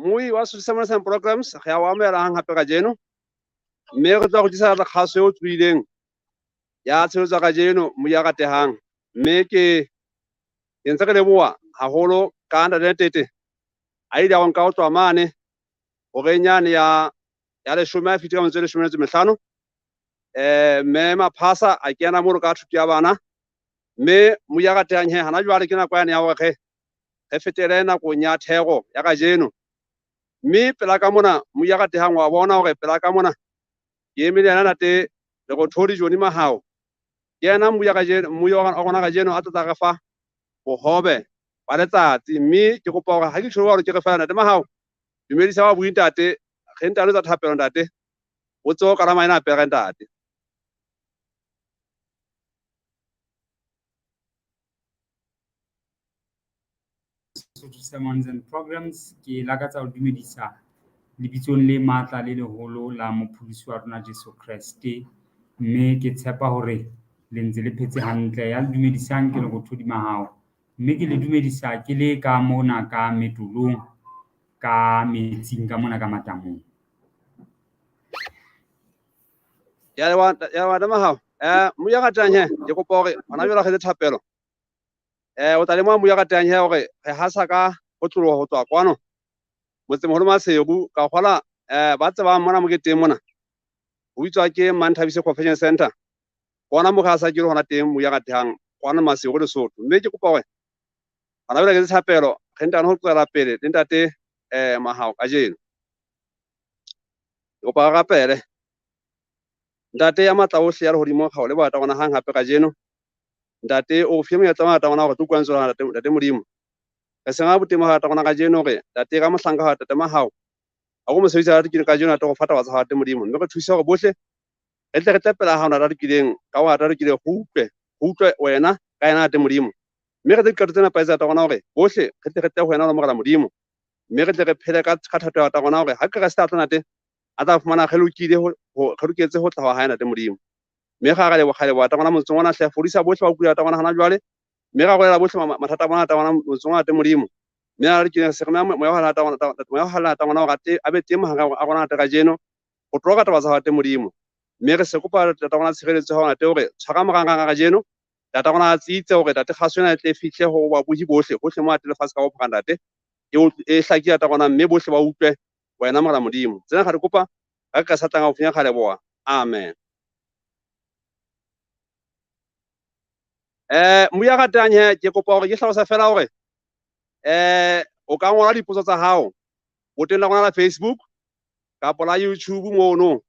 mui wa Success Programs ga wa me ra hape ka jeno mme re tla go disa ra khaso yo tsuileng ya tsheletso ka jeno mo ya ratehang mme ke ntse ke leboa haholo ka ntate a ile a nka o tswa mane o renyane ya leshome a fitile ka motse leshome le mehlano mme maphasa a kena mo ka thuto ya bana mme mo ya ratehang he hana jwale ke nako ya ne ya hore ge fetele nakong ya thego ya ka jeno mme pela ka mona mo ya ratehang wa bona hore pela ka mona ke emile yana nate le go thodi joni mahao yena mo ya ka jeno mo yo gona ka jeno a tla ga fa bohobe ba letsatsi mme ke kopa hore ha ke tsholo hore ke re fa nate mahao dumedisa wa buintate ge ntano tsa thapelo ntate o tso ka rama ina apere ntate. Sermons and Programs ke lakatsa ho dumedisa lebitsong le matla le leholo la mopholosi wa rona Jesu Kriste mme ke tshepa hore le ntse le phetse hantle ya dumedisang ke le go thodima hao mme ke le dumedisa ke le ka mona ka metulong ka metsing ka mona ka matamong ya wa mahao mo ya gatanye ke kopa hore hona jwale ge thapelo o tla le mo ya gatanye hore ge hasa ka go tlolo go tswa kwano motse moholo masego ka gola ba tseba mona mo ke teng mona o bitswa ke Manthabise Convention Center bona mo ga sa ke hona teng mo ya gatang kwana masego le Sotho mme ke kopa hore hona jwale ke thapelo ge ntano ho tswela pele le ntate mahao ka jeno o pa rapele ntate ya matla ohle ya re hodimo kgao le bata gona hang hape ka jeno ntate o fie monyetla wa tagona gore tukwantsho ntate modimo re senga botemo ga tagona ka jeno gore ntate ka mohlanka ga tate mahao a go mosebetsa re dikile ka jeno ntate go fata wa tsa tate modimo mme re thusa gore bohle re tle re tepela ha ona ra dikileng ka wa ra dikile go utlwe wena ka ena tate modimo mme re tle ka tsena paisa tagona gore bohle re tle re tle go wena le mogala modimo mme re tle re phele ka thato ya tagona gore ha ke re sta tla ntate a tla fumana ge lokile go loketse go tla wa ha ntate modimo mme ga le bogale wa tagona motsong ona hle fodisa bohle ba kula tagona hana jwale mme ga go lela bohle mathata bona tagona motsong ona ntate modimo mme a re ke se rena mo ya hala tagona mo ya hala tagona ga te a be teng mahanga a gona ntate ka jeno go tloga taba tsa ntate modimo mme re se kopa tagona tshireletso ha ntate hore tshwara moranga ka jeno tagona a tsitse hore tate ga sona tle fihle ho ba buhi bohle gohle mo atele fase ka go phanda ntate e hlakia tagona mme bohle ba utlwe wena mogala modimo tsena ga re kopa ga ka sa tanga go fenya kgale boa amen. Mo ya gatanye ke kopa hore ke hlalosa fela hore o ka ngola dipotso tsa hao o teng la gona la Facebook kapo la YouTube mono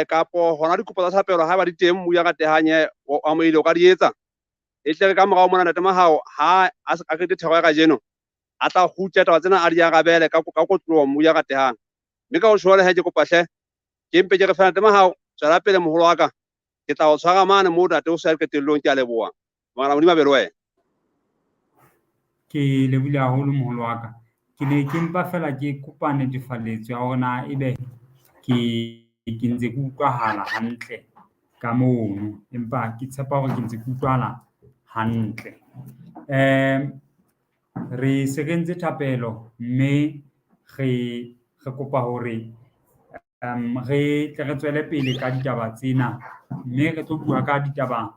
kapo hona dikopo tsa thapelo ha ba di teng mo ya gatanye o amoile o ka di etsa e tle ka morao mona ntate mahao ha a ke thego ya ka jeno a tla hutla taba tsena a di ya gabele ka kotlo mo ya gatehang mme ka o tshwara he ke kopa hle ke mpe ke re fana ntate mahao tswela pele moholo wa ka ke tla o tshwara mane mo ntate o sa ke telong ke a leboa ngwana modimo a be le wena ke lebile haholo moholo wa ka ke ne ke mpa fela ke kopa netefaletso ya hore na ebe ke ntse ke utlwahala hantle ka mono empa ke tshepa hore ke ntse ke utlwahala hantle re se re ntse thapelo mme re kopa hore re tle re tswele pele ka ditaba tsena mme re tlo bua ka ditaba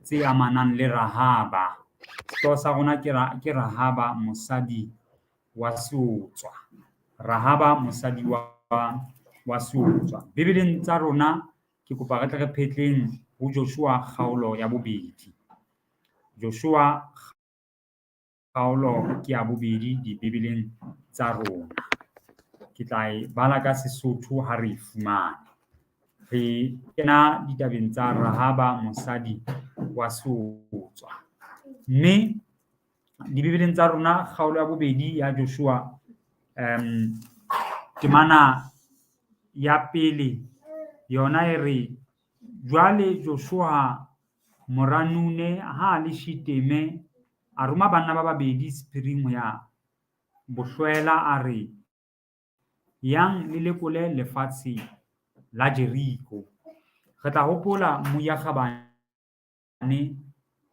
tse amanang le Rahaba. Setho sa rona ke Rahaba mosadi wa seotswa. Rahaba mosadi wa seotswa. Bibeleng tsa rona ke kopa re tle re phetleng ho Joshua kgaolo ya 2. Joshua kgaolo ke ya 2 di Bibeleng tsa rona. Ke tla e bala ka Sesotho ha re fumane. Re kena ditabeng tsa Rahaba mosadi wa seotswa. Mme dibibeleng tsa rona kgaolo ya 2 ya Joshua temana ya pele yona e re jwale Joshua moranune ha le shiteme a roma banna ba babedi sephiring ya bohlwela a re yang le lekole lefatshe la Jeriko. Re tla hopola Moyagabane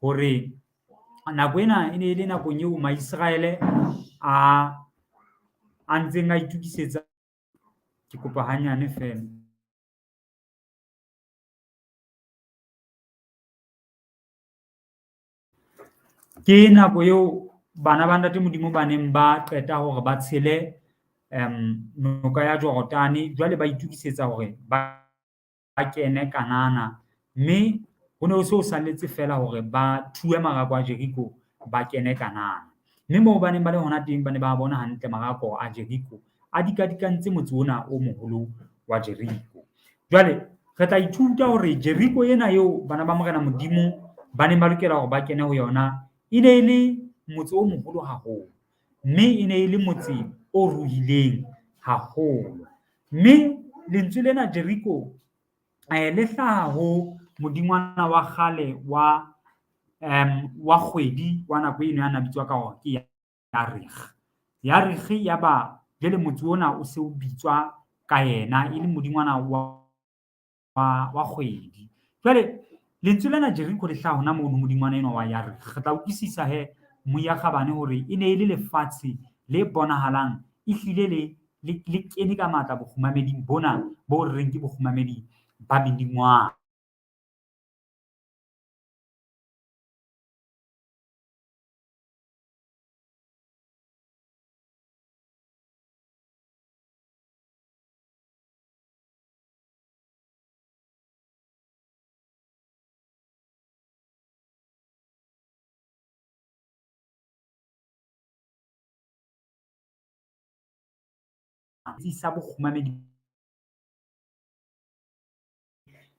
hore nako ena e ne le nakong eo Maisraele a a ntseng a itukisetsa, ke kopa hanyane fela. Ke nako eo bana ba Ntate Modimo ba neng ba qeta hore ba tshele noka ya Jorodane, jwale ba itukisetsa hore ba kene Kanana, mme ho ne ho so salletse fela hore ba thuwe marako a Jeriko ba kene Kanana. Mme moo ba neng ba le hona teng ba ne ba bona hantle marako a Jeriko a dikadikantse motse ona o moholo wa Jeriko. Jwale re tla ithuta hore Jeriko ena eo bana ba Morena Modimo ba neng ba lokela hore ba kene ho yona e ne e le motse o moholo haholo, mme e ne e le motse o ruhileng haholo. Mme lentswe lena Jeriko le hlaha ho modingwana wa kgale wa kgwedi wa nako eno ya nabitswa ka hore ke Yarikh. Yarikh ya ba jwale motse ona o se o bitswa ka yena e le modingwana wa kgwedi. Jwale lentswe lena Jeriko le hlaha hona mono modingwana enwa wa Yarikh. Re tla utlwisisa Moyakgabane hore e ne e le lefatshe le bonahalang ehlile le kene ka matla bokgumameding bona bo re reng ke bokgumamedi ba medingwana. Sa bokgumamedi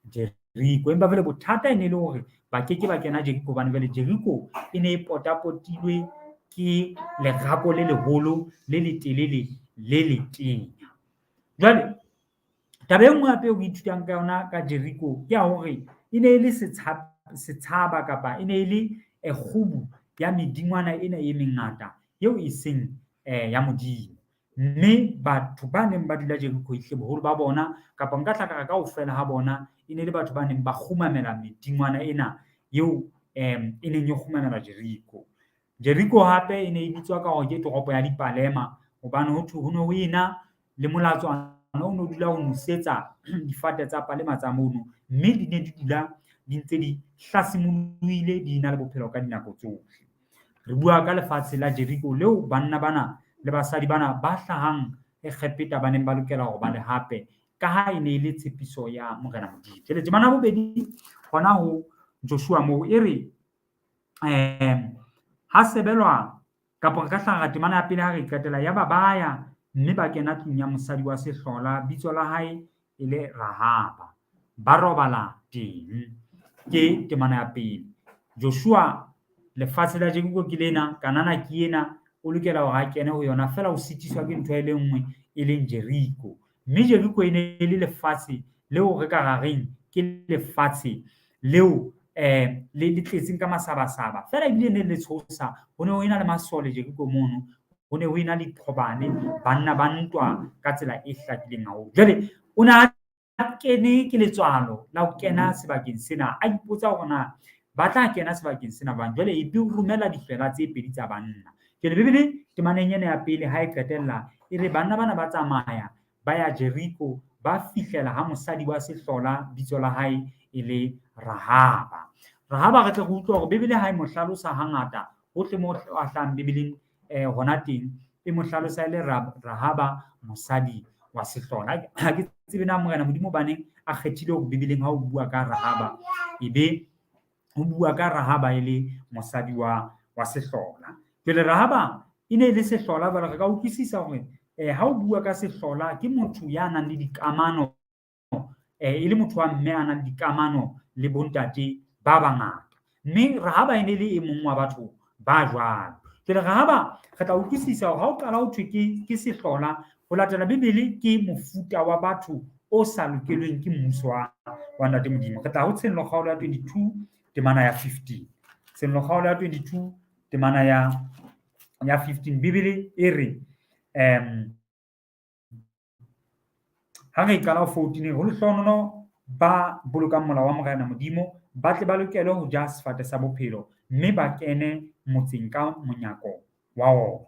Jeriko, empa jwale bothata e ne le hore ba keke ba kena Jeriko hobane jwale Jeriko e ne e potapotilwe ke lerako le leholo le letelele le letenya. Jwale taba e nngwe hape eo ke ithutang ka yona ka Jeriko ke ya hore e ne e le setshaba kapa e ne e le kgubu ya medingwana ena e mengata eo e seng ya Modimo. Mme batho ba neng ba dula Jeriko ehle boholo ba bona kapa nka tla ka re kaofela ha bona e ne le batho ba neng ba kgumamela medingwana ena eo e neng e kgumamela Jeriko. Jeriko hape e ne e bitswa ka hore ke toropo ya dipalema hobane ho thwe ho ne ho ena le molatswana o no dula ho nosetsa difate tsa palema tsa mono, mme di ne di dula di ntse di hlasimoluhile di na le bophelo ka dinako tsohle. Re bua ka lefatshe la Jeriko leo banna bana le basadi bana ba hlahang kgepeta ba neng ba lokela hore ba le hape ka ha e ne e le tshepiso ya Morena Modimo. Jwale temana bobedi hona ho Joshua moo e re ha sebelwa kapa re ka hlaga temana ya pele ha re qetela ya babaya, mme ba kena tlung ya mosadi wa sehlola, bitso la hae e le Rahaba, ba robala teng. Ke temana ya pele. Joshua lefatshe la Jeriko ke lena, Kanana ke ena, o lokela hore a kene ho yona fela o sitiswa ke ntho e le nngwe e leng Jeriko. Mme Jeriko e ne e le lefatshe leo re ka rareng ke lefatshe leo le tletseng ka masabasaba fela ebile ne le tshosa. Ho ne ho ena le masole Jeriko mono, ho ne ho ena le diqhobane, banna ba ntwa ka tsela e hlakileng haholo. Jwale o ne a kene ke letswalo la ho kena sebakeng sena, a ipotsa hore na ba tla kena sebakeng sena jwang. Jwale e be o romela dihlwela tse pedi tsa banna. Jwale Bebele temaneng ena ya pele ha e qetella e re banna bana ba tsamaya ba ya Jeriko, ba fihlela ha mosadi wa sehlola bitso la hae e le Rahaba. Rahaba re tle re utlwa hore Bebele ha e mo hlalosa hangata hohle moo a hlahang Bebeleng hona teng e mo hlalosa e le Rahaba mosadi wa sehlola. Ha ke tsebe na Morena Modimo ba neng a kgethile hore Bebeleng ha o bua ka Rahaba ebe ho bua ka Rahaba e le mosadi wa sehlola. Jwale Rahaba e ne e le sehlola, jwale re ka utlwisisa hore ha o bua ka sehlola ke motho ya nang le dikamano e le motho wa mme a nang le dikamano le bontate ba bangata. Mme Rahaba e ne le e mong wa batho ba jwalo. Jwale Rahaba re tla utlwisisa hore ha o qala ho thwe ke sehlola ho latela Bebele ke mofuta wa batho o sa lokelweng ke mmuso wa Ntate Modimo. Re tla ho tshenlo kgaolo ya 22 temana ya 15. Tshenlo kgaolo ya 22 temana ya 15. Bebele e re ha re qala ho 14 ho lehlohonolo ba bolokang molao wa Morena Modimo ba tle ba lokela ho ja sefate sa bophelo, mme ba kene motseng ka monyako wa ona.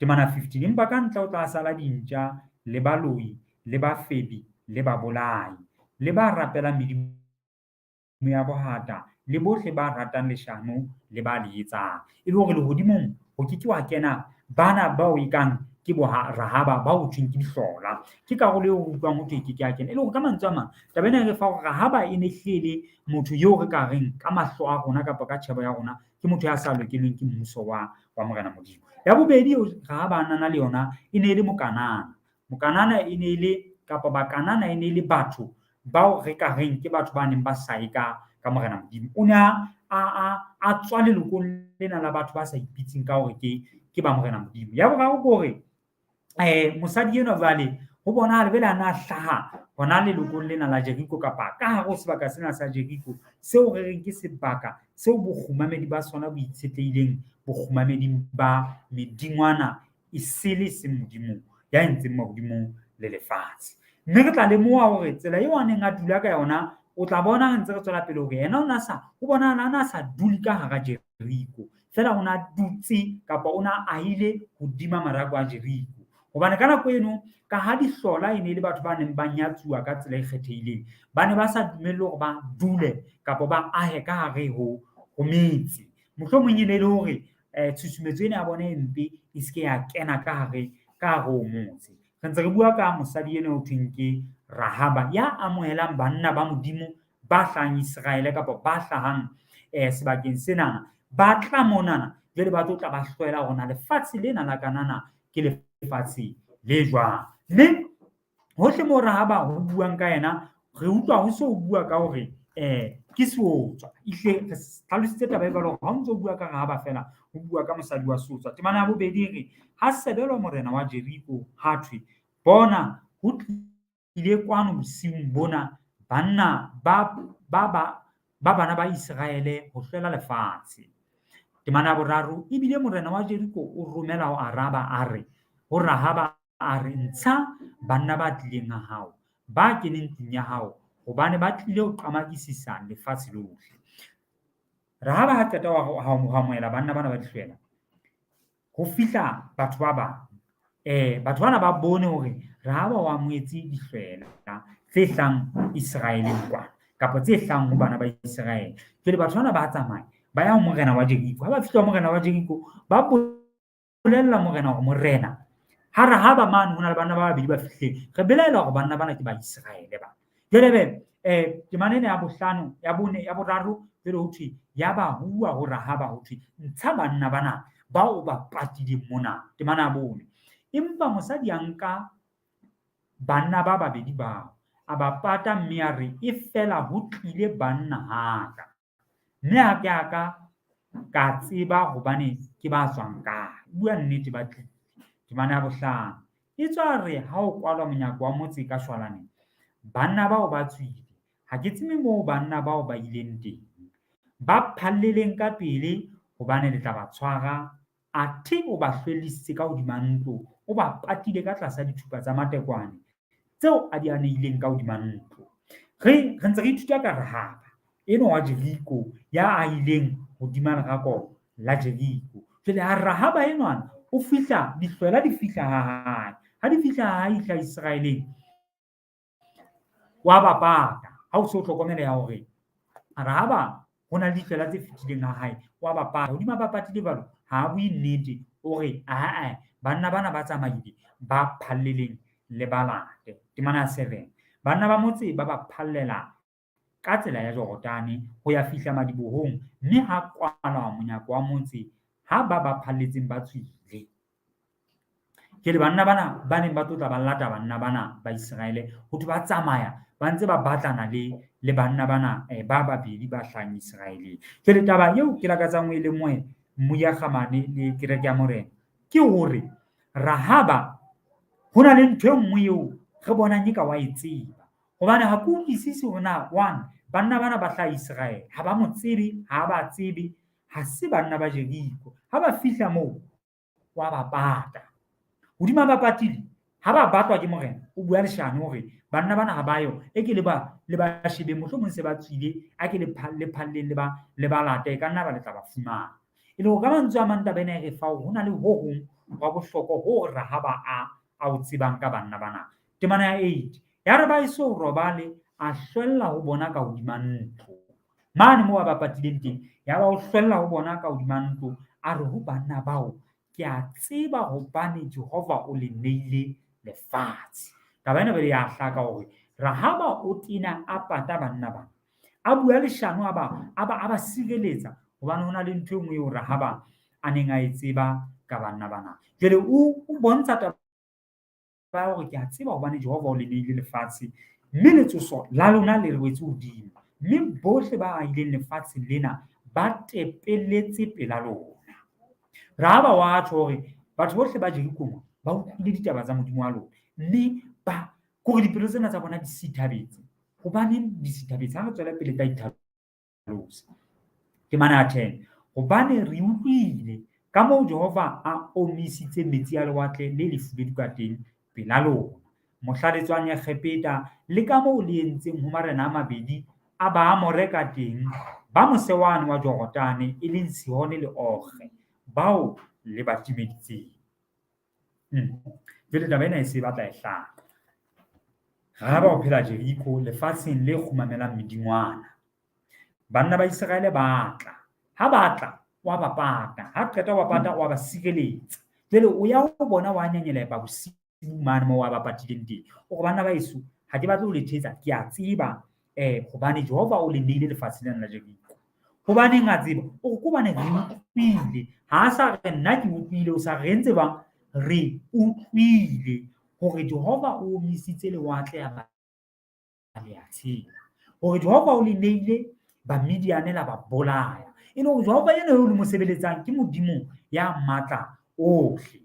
temana 15 empa ka ntle o tla sala dintja le baloi le bafebi le babolai le ba rapelang medimo ya bohata le bohle ba ratang leshano le ba le etsang e le hore lehodimong ho ke wa kena bana bao ekang ke rahaba ba ho thweng ke dihlola ke karolo eo ho utlwang ho thwe ke a kena e le hore ka mantswe a mang taba ena re fa hore rahaba e ne hlele motho yo re ka reng ka mahlo a rona kapa ka tjhebo ya rona ke motho ya sa lokelweng ke mmuso wa Morena Modimo. Ya bobedi rahaba a nana le yona e ne le mokanana e ne le kapa bakanana e ne le batho bao re ka reng ke batho ba neng ba sae ka Morena Modimo. O ne a tswa lelokong lena la batho ba sa ipitsing ka hore ke ba Morena Modimo. Ya boraro ke hore mosadi enwa jwale ho bonahala bela na hlaha hona lelokong lena la Jeriko kapa ka hare ho sebaka sena sa Jeriko seo re reng ke sebaka seo bokgumamedi ba sona bo itshetlehileng bokgumameding ba medingwana e sele se Modimo ya entseng mahodimo le lefatshe. Mme re tla lemoha hore tsela eo a neng a dula ka yona o tla bona ntse re tswela pele hore yena o bonahala a na sa dule ka hara Jeriko fela o na dutse kapa o na ahile hodima marako a Jeriko. Hobane ka nako eno ka ha dihlola e ne le batho ba neng ba nyatsuwa ka tsela e kgethehileng, ba ne ba sa dumelle hore ba dule kapa ba ahe ka hare ho metse. Mohlomong e ne le hore tshusumetso ena ya bona e mpe e se ke ya kena ka hare ho motse. Re ntse re bua ka mosadi ena ho thweng ke Rahaba ya amohelang banna ba Modimo ba hlahang Israel kapa ba hlahang sebakeng sena ba tla monana jwale ba tlo tla ba hlwela hore na lefatshe lena la kanana ke lefatshe le jwang. Mme hohle mo Rahaba ho buang ka yena re utlwa ho so bua ka hore ke seotswa ihle re hlalositse taba e jwalo ha o ntso bua ka Rahaba fela ho bua ka mosadi wa seotswa. Temana ya bobedi re ha sebelwa morena wa Jeriko ha thwe bona ho tlile kwano bosiung bona banna ba bana ba Israele ho hlola lefatshe. Temana ya boraro ebile morena wa Jeriko o romela ho Araba a re ho Rahaba a re ntsha banna ba tlileng ha hao ba keneng tlung ya hao hobane ba tlile ho qamakisisa lefatshe lohle. Rahaba ha qeta ho amohela banna bana ba dihlwela ho fihla batho ba bang batho bana ba bone hore Rahaba o amohetse dihlwela tse hlang Israeleng kwana kapa tse hlang ho bana ba Israel. Jwale batho bana ba tsamaya ba ya ho morena wa Jeriko. Ha ba fihla ho morena wa Jeriko ba bolella morena hore morena ha Rahaba mane ho na le banna ba babedi ba fihleng re belaela hore banna bana ke ba Israele ba. Jwale temana ena ya bohlano ya boraro jwale ho thwe ya ba hua ho Rahaba ho thwe ntsha banna bana bao ba patileng mona. Temana ya bone empa mosadi a nka banna ba babedi bao a ba pata mme a re e fela ho tlile banna haka mme ha ke ka tseba hobane ke ba tswang kae. Bua nnete ba tlile. Temana ya bohlano e tswa re ha o kwalwa monyako wa motse ka shwalane banna bao ba tswile ha ke tsebe moo banna bao ba ileng teng ba phalleleng ka pele hobane le tla ba tshwara athe o ba hlwellisitse ka hodima ntlo o ba patile ka tlasa dithupa tsa matekwane tseo a di anehileng ka hodima ntlo. Re ntse re ithuta ka Rahaba eno wa Jeriko ya ahileng hodima lerako la Jeriko. Jwale ha Rahaba enwana o fihla dihlwela di fihla ha hae ha di fihla ha ihla Israeleng wa ba pata ha o so hlokomela ya hore Rahaba ho na le dihlwela tse fitileng ha hae wa ba pata hodima ba patile jwalo ha bue nnete o re banna bana ba tsamaile ba phalleleng le balate. Temana ya 7 banna ba motse ba ba phallela ka tsela ya Jorodane ho ya fihla madibohong mme ha kwala monyako wa motse ha ba phalletseng ba tswile. Ke le banna bana ba neng ba tlotla ba lata banna bana ba Israele ho thwe ba tsamaya ba ntse ba batlana le banna bana ba babedi ba hlahang Israeleng. Ke le taba eo ke lakatsang o e le moya kgamane le kereke ya morena ke hore Rahaba ho na le ntho e nngwe eo re bonang eka wa e tseba hobane ha ke utlwisisi hore na one banna bana ba hlaha Israel ha ba mo tsebe ha ba tsebe ha se banna ba Jeriko ha ba fihla moo wa ba pata hodima ba patile ha ba batlwa ke morena o bua leshano hore banna bana ha bayo e ke le ba shebe mohlomong se ba tswile a ke le phalleng le ba late ka nna ba le tla ba fumana e le hore ka mantswe a mang taba ena e re fa ho na le ho hong wa bohlokwa ho Rahaba a o tsebang ka banna bana. Temana ya 8, ya re ba eso robale a hlwella ho bona ka hodima ntlo. Mane moo a ba patileng teng, ya ba o hlwella ho bona ka hodima ntlo, a re ho banna bao, ke a tseba hobane Jehova o le neile lefatshe. Taba ena be ya hlaka hore Rahaba o tena a pata banna bana, a bua leshano a ba sireletsa hobane ho na le ntho e nngwe eo Rahaba a neng a e tseba ka banna bana. Jwale o bontsha taba ya hore ke a tseba hobane Jehova o le neile lefatshe, mme letsoso la lona le rwetse hodimo, mme bohle ba ahileng lefatsheng lena ba tepelletse pela lona. Rahaba wa tjho hore batho bohle ba Jeriko ba utlwile ditaba tsa Modimo wa lona, mme kore dipelo tsena tsa bona di sithabetse. Hobaneng di sithabetse? Ha re tswela pele ka itlhalosa. Temana ya 10, hobane re utlwile ka moo Jehova a omisitse metsi a lewatle le lefubedu ka teng pela lona, mohlaletswane ya kgepeta, le ka moo le entseng ho marena a mabedi a Baamore ka teng, ba mose wane wa Jorodane, e leng Sihone le Ogre, bao le ba timeditseng. Jwale taba ena e se batla e hlaka. Rahaba o phela Jeriko, lefatsheng le kgumamelang medingwana. Banna ba Israele ba tla, ha ba tla wa ba pata, ha qeta wa pata wa ba sireletsa. Jwale o ya ho bona wa nyanyela ba bosiu mane moo wa ba patileng teng. O re banna ba heso, ha ke batle ho le thetsa, ke a tseba hobane Jehova o le neile lefatshe lena la Jeriko. Hobaneng a tseba? O re hobane re utlwile, ha sa re nna ke utlwile, o sa re entse bang re utlwile hore Jehova o omisitse lewatle ya ba le a tshela, hore Jehova o le neile Bamidiane la ba bolaya, e le hore Jehova ena eo le mo sebeletsang ke Modimo ya matla ohle.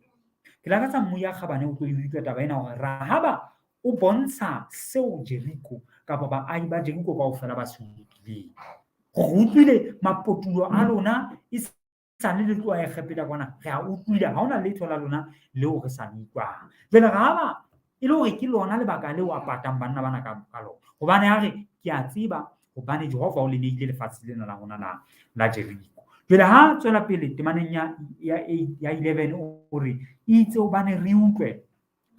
Ke lakatsa mmoya kgabane o tlo utlwa taba ena hore Rahaba o bontsha seo Jeriko kapa baahi ba Jeriko kaofela ba se utlwileng. Hore utlwile mapotulo a lona e sane le tloa e kgepeta kwana, re a utlwile, ha hona letho la lona leo re sa le utlwang. Jwale Rahaba e le hore ke lona lebaka leo a patang banna bana ka lona, hobane ha re ke a tseba hobane Jehova o le neile lefatshe lena la rona la Jeriko. Jwale ha tswela pele temaneng ya 11 o re itse hobane re utlwe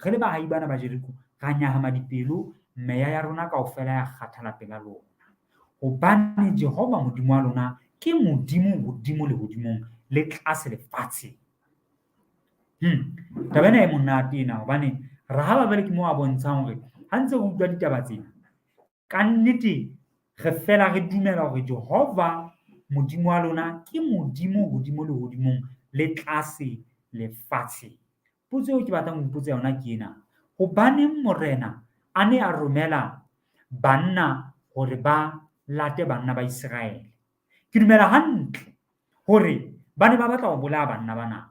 re le baahi bana ba Jeriko, ra nyahama dipelo, meya ya rona kaofela ya kgathala pela lona, hobane Jehova Modimo wa lona ke Modimo hodimo le hodimong le tlase lefatshe. Taba ena e monate ena hobane Rahaba jwale ke moo a bontshang hore ha ntse re utlwa ditaba tsena, ka nnete re fela re dumela hore Jehova Modimo wa lona ke Modimo hodimo le hodimong le tlase lefatshe. Potso eo ke batlang ho ipotsa yona ke ena: hobaneng morena a ne a romela banna hore ba late banna ba Israele? Ke dumela hantle hore ba ne ba batla ho bolaya banna bana.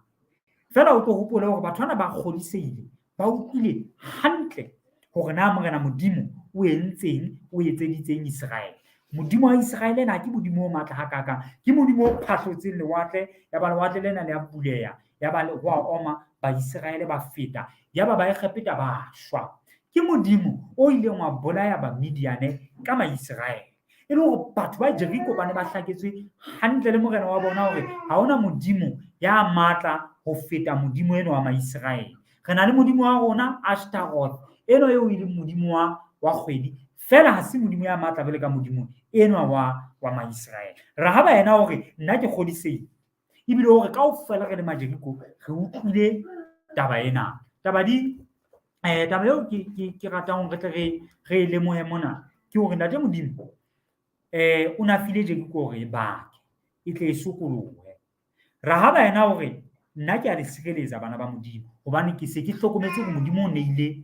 Fela o tlo hopola hore batho bana ba kgodisehile, ba utlwile hantle hore na morena Modimo o entseng, o etseditseng Israele. Modimo wa Israele ena ke Modimo o matla hakakang, ke Modimo o phahlotseng lewatle, ya ba lewatle lena le a buleha, ya ba ho a oma, ba Israele ba feta, ya ba ekgepeta ba shwa. Ke Modimo o ileng wa bolaya Bamidiane ka Maiseraele, e le hore batho ba Jeriko ba ne ba hlaketswe hantle le morena wa bona hore ha hona Modimo ya matla ho feta Modimo eno wa Maiseraele. Re na le Modimo wa rona Ashtaroth, eno eo e leng Modimo wa kgwedi, fela ha se Modimo ya matla jwalo ka Modimo eno wa Maiseraele. Rahaba yena hore nna ke kgodisehile, ebile hore kaofela re le Majeriko re utlwile taba ena. Taba eo ke ratang hore re e lemohe mona ke hore ntate Modimo o na file Jeriko hore e bake, e tle e sokolohe. Rahaba yena hore nna ke a le sireletsa bana ba Modimo, hobane ke se ke hlokometse hore Modimo o neile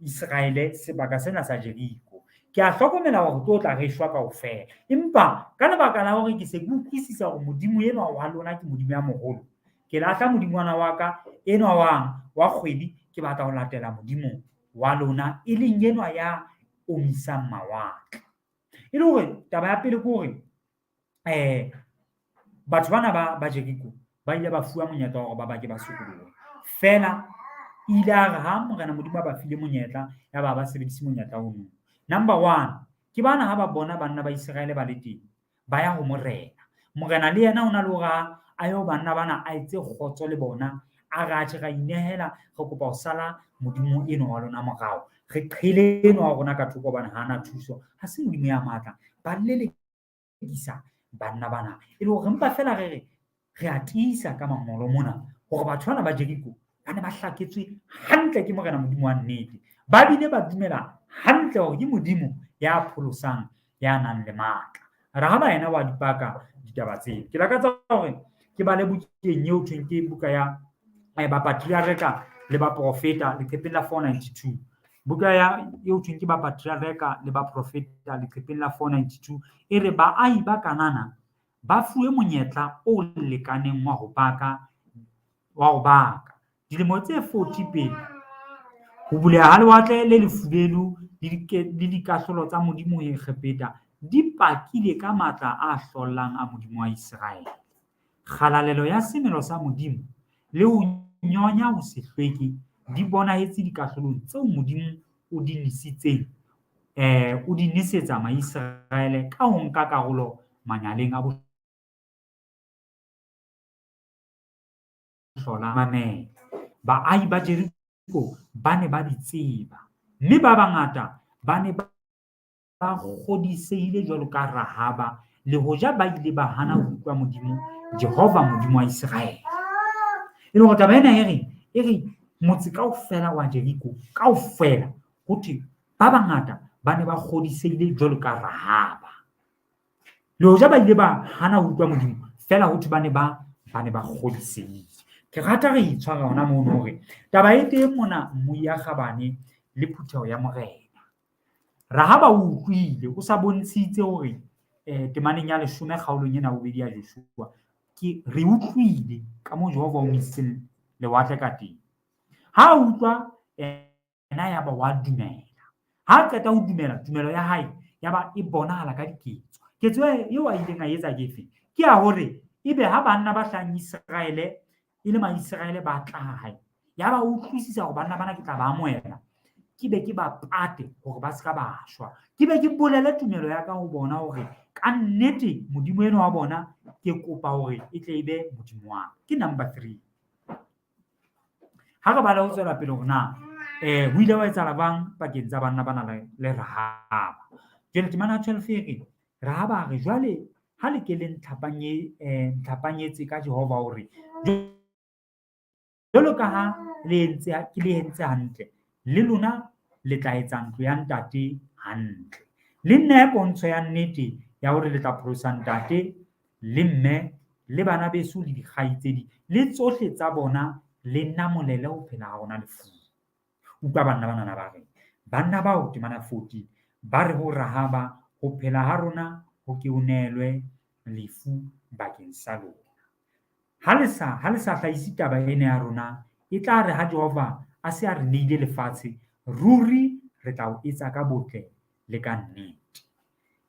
Israele sebaka sena sa Jeriko. Ke a hlokomela hore tlo tla re shwa kaofela, empa ka lebaka la hore ke se ke utlwisisa hore Modimo enwa wa lona ke Modimo ya moholo, ke lahla modingwana wa ka enwa wa kgwedi, ke batla ho latela Modimo wa lona, e leng enwa ya omisang mawatle. E le hore taba ya pele ke hore batho bana ba Jeriko ba ile ba fuwa monyetla wa hore ba bake ba sokolohe, fela ile a re ha morena Modimo a ba file monyetla, ya ba sebedise monyetla ono. Number 1, ke bana ha ba bona banna ba Israele ba le teng, ba ya ho morena le yena o na le hore a yo banna bana a etse kgotso le bona a re atjhe ra inehela re kopa ho sala modimo eno wa lona morao re qhele eno wa rona ka thoko hobane hana thuso ha se modimo ya matla ba lelekisa banna bana e le hore mpa fela re atisa ka mangolo mona hore batho bana ba Jeriko ba ne ba hlaketswe hantle ke morena modimo wa nnete ba bile ba dumela hantle hore ke modimo ya pholosang ya nang le matla ra ha ba yena wa dipaka ditaba tsena ke lakatsa hore ke ba le bukeng eo thweng ke buka ya ba patriareka le ba profeta leqepheng la 492 buka ya eo thweng ke ba patriareka le ba profeta leqepheng la 492 e re baahi ba Kanana ba fuwe monyetla o lekaneng wa ho baka dilemo tse 40 pele ho buleha ha lewatle le lefubedu le dikahlolo tsa modimo ho Egepeta di pakile ka matla a hlollang a modimo wa Israele kgalalelo ya semelo sa modimo le ho nyonya ho se hlweke di bonahetse dikahlolong tseo modimo o di nisitseng o di nisetsa Maisraele ka ho nka karolo manyaleng a hlola mamela baahi ba Jeriko ba ne ba di tseba mme ba bangata ba ne ba kgodisehile jwalo ka Rahaba le hoja ba ile ba hana ho utlwa modimo Jehova modimo wa Israele e le hore taba ena e re motse kaofela wa Jeriko kaofela ho thwe ba bangata ba ne ba kgodisehile jwalo ka Rahaba le hoja ba ile ba hana ho utlwa modimo fela ho thwe ba ne ba kgodisehile ke rata re itshwara hona mono hore taba e teng mona mmui ya Kgabane le phutheho ya morena Rahaba o utlwile o sa bontshitse hore temaneng ya 10 kgaolong ena bobedi ya Joshua ke re utlwile ka mo Jehova o misitseng lewatle ka teng ha utlwa ena ya ba wa dumela ha qeta ho dumela tumelo ya hae ya ba e bonahala ka diketso ketso eo a ileng a etsa ke efe ke ya hore ebe ha banna ba hlang Israele ile Maisraele ba tla hae ya ba utlwisisa hore banna bana ke tla ba amohela ke be ke ba pate hore ba se ka ba shwa ke be ke bolele tumelo ya ka ho bona hore ka nnete modimo eno wa bona ke kopa hore e tle ebe modimo wa ke number 3 ha re bala ho tswela pele hore na ho ile wa etsahala bang pakeng tsa banna bana le Rahaba jwale temana 12 re Rahaba re jwale ha le ke le ntlhapanyetse ka Jehova hore jwalo ka ha le entse hantle le lona le tla etsa ntlo ya ntate hantle le nne pontsho ya nnete ya hore le tla pholosa ntate le mme le bana beso le dikgaitsedi le tsohle tsa bona le namolele ho phela ha rona lefu utlwa banna ba re banna bao temana 14 ba re ho Rahaba ho phela ha rona ho ke unelwe lefu bakeng sa lona ha le sa hlahisi taba ena ya rona e tla re ha Jehova a se a re neile lefatshe ruri re tla o etsa ka botle le ka nnete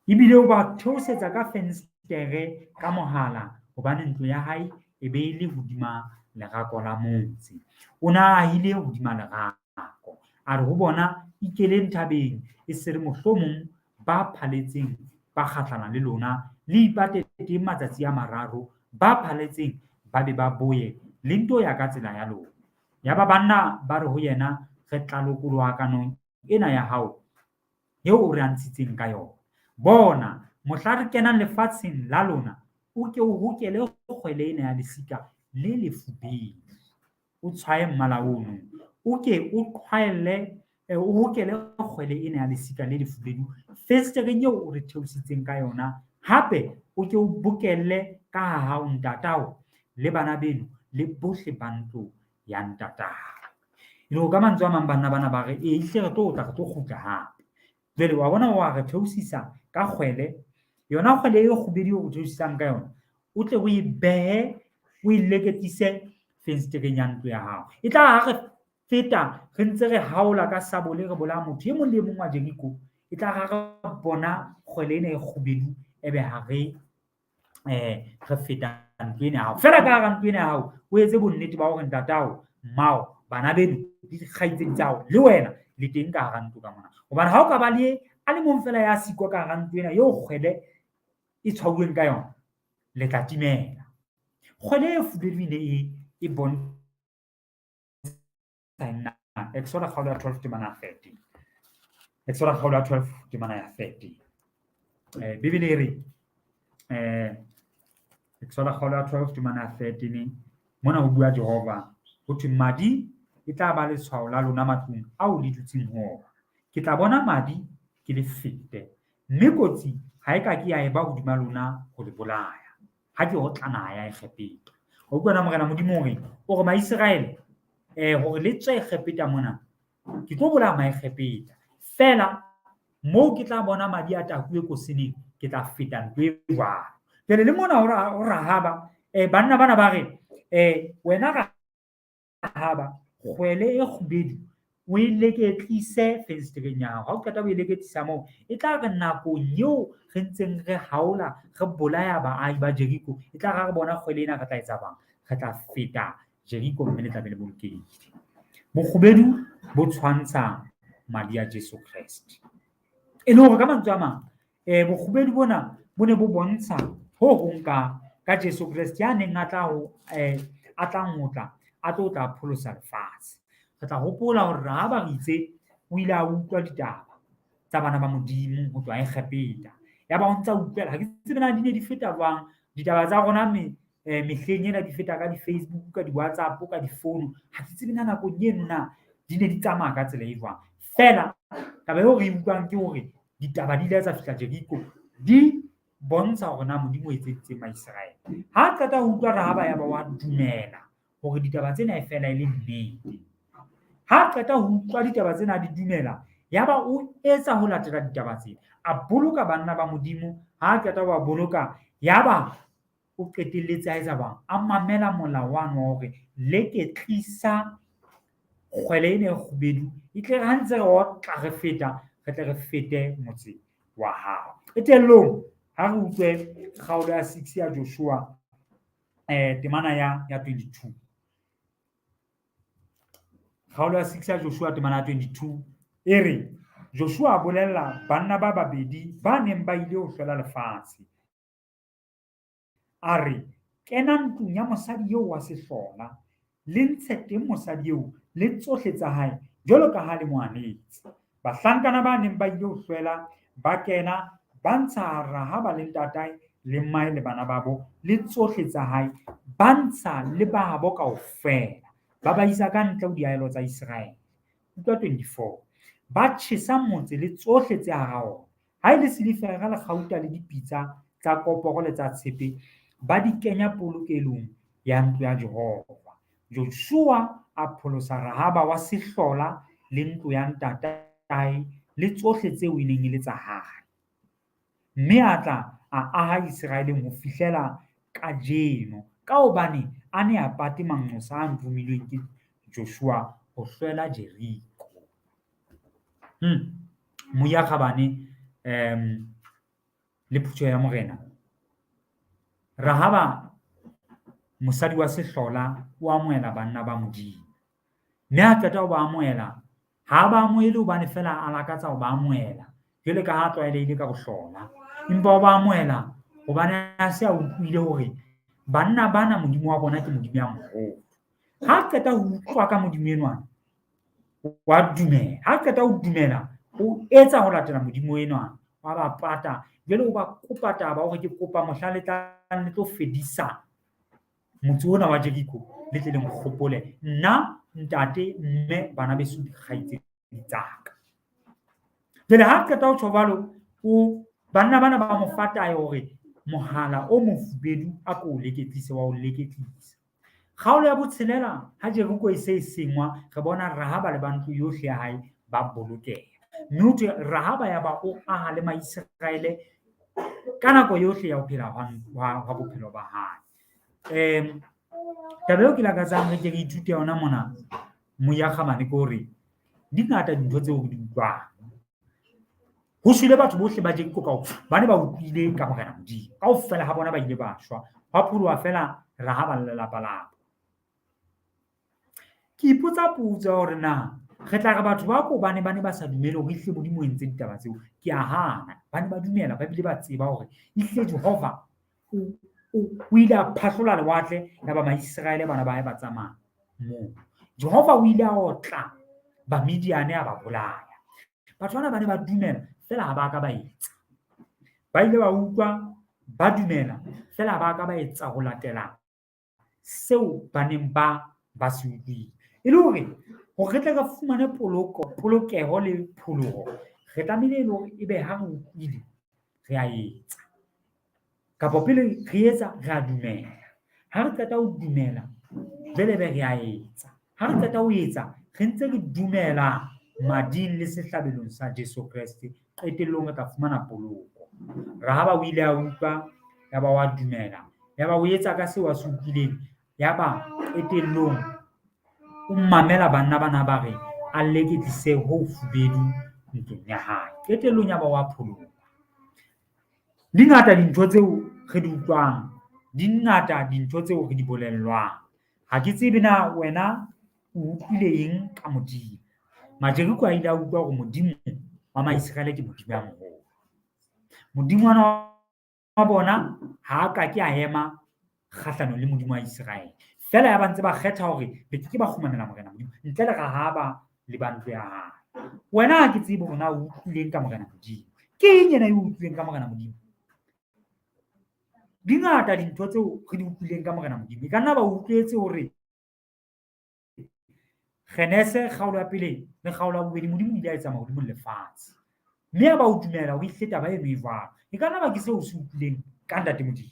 ebile o ba theosetsa ka fenstere ka mohala hobane ntlo ya hae e be ile hodima lerako la motse o na ahile hodima lerako a re ho bona ikeleng thabeng e se re mohlomong ba phaletseng ba kgahlana le lona le ipatetse matsatsi a mararo ba phaletseng ba be ba boye le nto ya ka tsela ya lona ya ba banna ba re ho yena re tla lokoloha kanong ena ya hao eo o re antshitseng ka yona bona mohla re kenang lefatsheng la lona o ke o hokele kgwele ena ya lesika le lefubedu o tshwaye mmala ono o ke o qhwaelle o hokele kgwele ena ya lesika le lefubedu festereng eo o re theositseng ka yona hape o ke o bokelle ka hao ntatao le bana beno le bohle ba ntlo ya ntatao le ho ka mantswe a mang banna bana ba re ehle re tlo kgutla hape jwale wa bona wa re theosisa ka kgwele yona kgwele e kgubedu o theosisang ka yona o tle o e behe o ileketise fenstereng ya ntlo ya hao e tla ha re feta re ntse re haola ka sabole re bola motho e mong le mong wa Jeriko e tla ha re bona kgwele ena e kgubedu ebe ha re feta ntlo ena ya hao fela ka hara ntlo ena ya hao o etse bonnete ba hore ntatao mmao bana beno le dikgaitsedi tsa hao le wena le teng ka hara ntlo ka mona hobane ha o ka ba le a le mong fela ya siko ka hara ntlo ena eo kgwele e tshwauweng ka yona le tla timela kgwele e fubedu e bontsha Exodus kgaolo ya 12 temana ya 13. Exodus kgaolo ya 12 temana ya 13. Bibele e re Exodus kgaolo ya 12 temana ya 13 mona ho bua Jehova ho thwe madi e tla ba letshwao la lona matlong ao le dutseng ho. Ke tla bona madi ke le fete, mme kotsi ha e ka ke ya e ba hodima lona ho le bolaya ha ke otla naha ya Egepeta. Ho bua na morena Modimo hore o re Maiseraele hore le tswe Egepeta mona ke tlo bolaya Maegepeta fela moo ke tla bona madi a takuwe kosineng ke tla feta ntwe jwalo. Pele le mona o Rahaba banna bana ba re wena Rahaba kgwele e kgubedu o e leketlise fensetereng ya hao. Ha o qeta ho e leketlisa moo e tla re nakong eo re ntseng re haola re bolaya baahi ba Jeriko e tla re bona kgwele ena re tla etsa bang re tla feta Jeriko mme le tla be le bolokehile. Bokgubedu bo tshwantsha madi a Jesu Kriste. E le hore ka mantswe a mang bokgubedu bona bo ne bo bontsha ho hong ka Jesu Kriste ya neng a tlo tla pholosa lefatshe. Re tla hopola hore Rahaba re itse o ile a utlwa ditaba tsa bana ba Modimo ho tswa Egepeta. Ya ba o ntsa utlwela ha ke tsebe na di ne di feta jwang ditaba tsa rona mehleng ena di feta ka di-Facebook, ka di-WhatsApp, ka di-phone. Ha ke tsebe na nakong eno na di ne di tsamaya ka tsela e jwang. Fela taba eo re utlwang ke hore ditaba di ile tsa fihla Jeriko di bontsha hore na Modimo o etseditse Maiseraele. Ha qeta ho utlwa Rahaba ya ba wa dumela hore ditaba tsena e fela e le nnete. Ha qeta ho utlwa ditaba tsena di dumela, yaba o etsa ho latela ditaba tsena, a boloka banna ba Modimo. Ha qeta ho ba boloka, yaba o qetelletse a etsa bang a mamela molawana wa hore leketlisa kgwele ena e kgubedu e tle ha ntse re otla re feta re tle re fete motse wa hao. Qetellong ha re utlwe kgaolo ya 6 ya Joshua temana ya 22. Kgaolo ya 6 ya Joshua temana ya 22 e re Joshua a bolella banna ba babedi ba neng ba ile ho hlola lefatshe a re kena ntlong ya mosadi eo wa sehlola le ntshe teng mosadi eo le tsohle tsa hae jwalo ka ha le moanetse. Bahlankana ba neng ba ile ho hlwela ba kena ba ntsha Rahaba le ntatae le mmae le bana babo le tsohle tsa hae ba ntsha le babo kaofela ba ba isa ka ntle ho diahelo tsa Israele. Utlwa 24. Ba tjhesa motse le tsohle tse hara ona. Ha ile silifera le kgauta le dipitsa tsa koporo le tsa tshepe ba di kenya polokelong ya ntlo ya Jehova. Joshua a pholosa Rahaba wa sehlola le ntlo ya ntatae le tsohle tseo e neng e le tsa hae. Mme a tla a aha Israeleng ho fihlela kajeno ka hobane a ne a pate manqosa a nromilweng ke Joshua ho hlwela Jeriko. Moya kgabane le phutho ya morena. Rahaba mosadi wa sehlola o amohela banna ba Modimo. Mme a qeta ho ba amohela ha ba amohele hobane fela a lakatsa ho ba amohela jwale ka ha tlwaelehile ka bohlola, empa o ba amohela hobane a se a utlwile hore banna bana Modimo wa bona ke Modimo ya moholo. Ha qeta ho utlwa ka Modimo enwana wa dumela, ha qeta ho dumela o etsa ho latela Modimo enwana wa ba pata jwale o ba kopa taba hore ke kopa mohla le tlang le tlo fedisa motse ona wa Jeriko le tle le nkgopole nna ntate mme bana beso dikgaitsedi tsaka. Jwale ha qeta ho tjho o banna bana ba mo fataye hore mohala o mofubedu a ko leketlise wa o leketlisa. Kgaolo ya botshelela ha Jeriko e se e sengwa re bona Rahaba le bantlo yohle ya hae ba bolokeha. Mme ho thwe Rahaba ya ba o aha le Maiseraele ka nako yohle ya ho phela hwa bophelo ba hae. Taba eo ke lakatsang re ke re ithute yona mona moya kgabane ke hore di ngata dintho tseo di utlwang. Ho shwele batho bohle ba Jeriko kaofela ba ne ba utlwile ka morena Modimo kaofela ha bona ba ile ba shwa hwa pholoha fela Rahaba le lelapa labo. Ke ipotsa potso hore na re tla re batho ba ko ba ne ba sa dumele hore ehle Modimo o entse ditaba tseo. Ke a hana ba ne ba dumela ba bile ba tseba hore ehle Jehova o ile a phahlola lewatle ya ba Maiseraele bana ba hae ba tsamaya moo. Jehova o ile a otla Bamidiane a ba bolaya. Batho bana ba ne ba dumela fela ha ba ka ba etsa. Ba ile ba utlwa ba dumela fela ha ba ka ba etsa ho latela seo ba neng ba se utlwile. E le hore re tle re fumane polokeho le pholoho, re tlamehile e le hore ebe ha re utlwile re a etsa. Kapa pele re etsa re a dumela. Ha re qeta ho dumela jwale be re a etsa. Ha re qeta ho etsa re ntse re dumela mading le sehlabelong sa Jesu Kreste, qetellong re tla fumana poloko. Rahaba o ile a utlwa, ya ba wa dumela, ya ba o etsa ka seo a se utlwileng, ya ba qetellong o mamela banna bana ba re a lekedise ho fubedu ntlong ya hae. Qetellong ya ba wa pholoka. Di ngata dintho tseo re di utlwang, di ngata dintho tseo re di bolellwang. Ha ke tsebe na wena o utlwile eng ka Modimo. Majeriko a ile a utlwa hore Modimo wa Maiseraele ke Modimo ya moholo. Modimo wa bona ha a ka ke a ema kgahlano le Modimo wa Israele. Fela ya ba ntse ba kgetha hore be ke ba khumanela Morena Modimo ntle le rahaba le ba ntlo ya hae. Wena ha ke tsebe hore na o utlwileng ka Morena Modimo. Ke eng yena e utlwileng ka Morena Modimo? Di ngata dintho tseo re di utlwileng ka Morena Modimo. E ka nna ba utlwetse hore Genese kgaolo ya pele le kgaolo ya bobedi Modimo o ile a etsa mahodimo le lefatshe. Mme ya ba o dumela o ehle taba eno e jwalo. E ka nna ba ke seo o se utlwileng ka Ntate Modimo.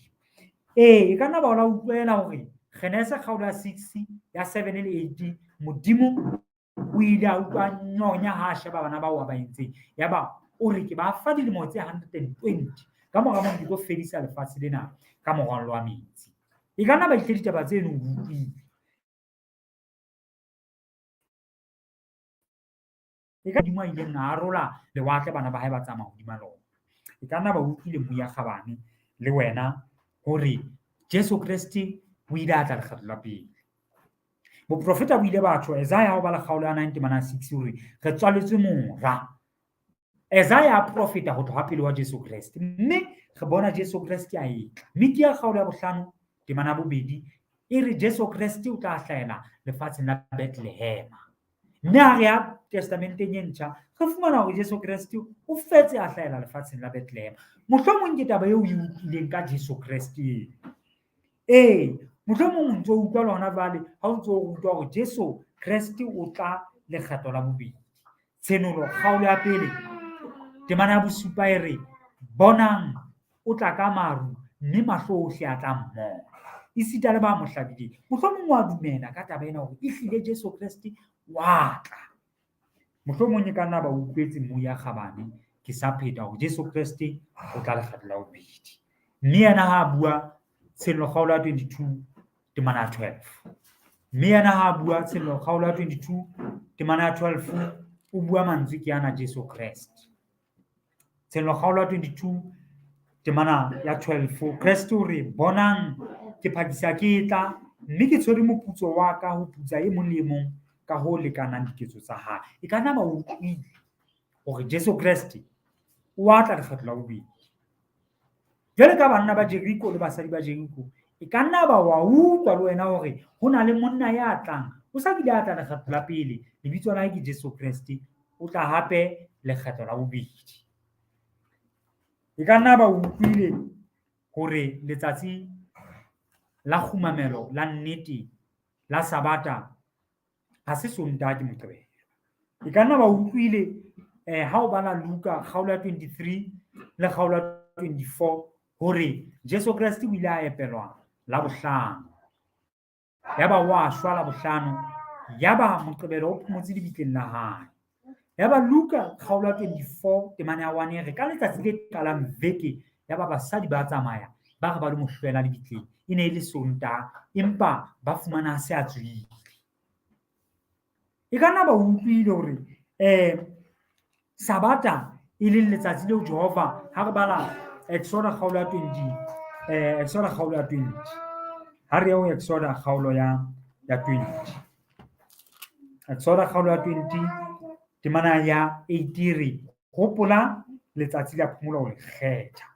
E ka nna ba ola utlwela hore Genese kgaolo ya 6 ya 7 le 8 Modimo o ile a utlwa nyonya ha sheba bana bao ba entseng. Ya ba o re ke ba fa dilemo tse 120 ka mora moo ke tlo fedisa lefatshe lena ka moralo wa metsi. E ka nna ba ihle ditaba tseno utlwile. E ka Modimo a ileng a arola lewatle bana ba hae ba tsamaya hodima lona. E ka nna ba utlwile moya kgabane le wena hore Jesu Kriste o ile a tla lekgetlo la pele. Boprofeta bo ile batho Isaiah ho ba le kgaolo ya 9 temana 6 hore re tswaletswe mora. Isaiah a profeta ho tloha pele wa Jesu Kriste, mme re bona Jesu Kriste a etla. Mme ke ya kgaolo ya 5 temana 2 e re Jesu Kriste o tla hlahela lefatsheng la Bethlehem. Mme ha re ya testamenteng e ntjha re fumana hore Jesu Kriste o fetse a hlahela lefatsheng la Bethlehem. Mohlomong ke taba eo o e utlwileng ka Jesu Kriste. Mohlomong o ntso utlwa lona jwale ha o ntso rutwa hore Jesu Kriste o tla lekgetlo la bobedi. Tshenolo kgaolo ya pele temana ya bosupa e re bonang o tla ka maru mme mahlo ohle a tla mmona. Esita le ba mo hlabileng. Mohlomong wa dumela ka taba ena hore ehlile Jesu Kriste wa tla. Mohlomong e ka nna ba utlwetse moya kgabane ke sa pheta hore Jesu Kriste o tla lekgetlo la bobedi. Mme yena ha bua tshenolo kgaolo ya 22 temana ya 12. Mme yena ha bua tshenolo kgaolo ya 22 temana ya 12 o bua mantswe ke ana Jesu Kriste. Tshenolo kgaolo ya 22 temana ya 12 Kriste o re bonang ke phakisa ke tla mme ke tshwere moputso wa ka ho putsa e mong le mong ka ho lekanang diketso tsa hae. E ka nna ba utlwile hore Jesu Kriste o a tla lekgetlo la bobedi. Jwale ka banna ba Jeriko le basadi ba Jeriko, e ka nna ba wa utlwa le wena hore ho na le monna ya tlang. O sa bile a tla lekgetlo la pele, lebitso la hae ke Jesu Kriste, o tla hape lekgetlo la bobedi. E ka nna ba utlwile hore letsatsi la khumamelo la nnete la Sabata ha se Sontaha ke Moqebelo. E ka nna ba utlwile ha o bala Luka kgaolo ya 23 le kgaolo ya 24 hore Jesu Kriste o ile a epelwa Labohlano. Ya ba wa shwa Labohlano, ya ba Moqebelo o phomotse lebitleng la hae. Ya ba Luka kgaolo ya 24 temana ya 1 re ka letsatsi le qalang veke ya ba basadi ba tsamaya ba re ba le mohlwela lebitleng. E ne e le Sontaha empa ba fumana se a tswile. E ka nna ba utlwile hore Sabata e leng letsatsi leo Jehova ha re bala Exodus kgaolo ya 20 Exodus kgaolo ya 20 ha re ya Exodus kgaolo ya 20 Exodus kgaolo ya 20 temana ya 8 re hopola letsatsi la phomolo ho le kgetha.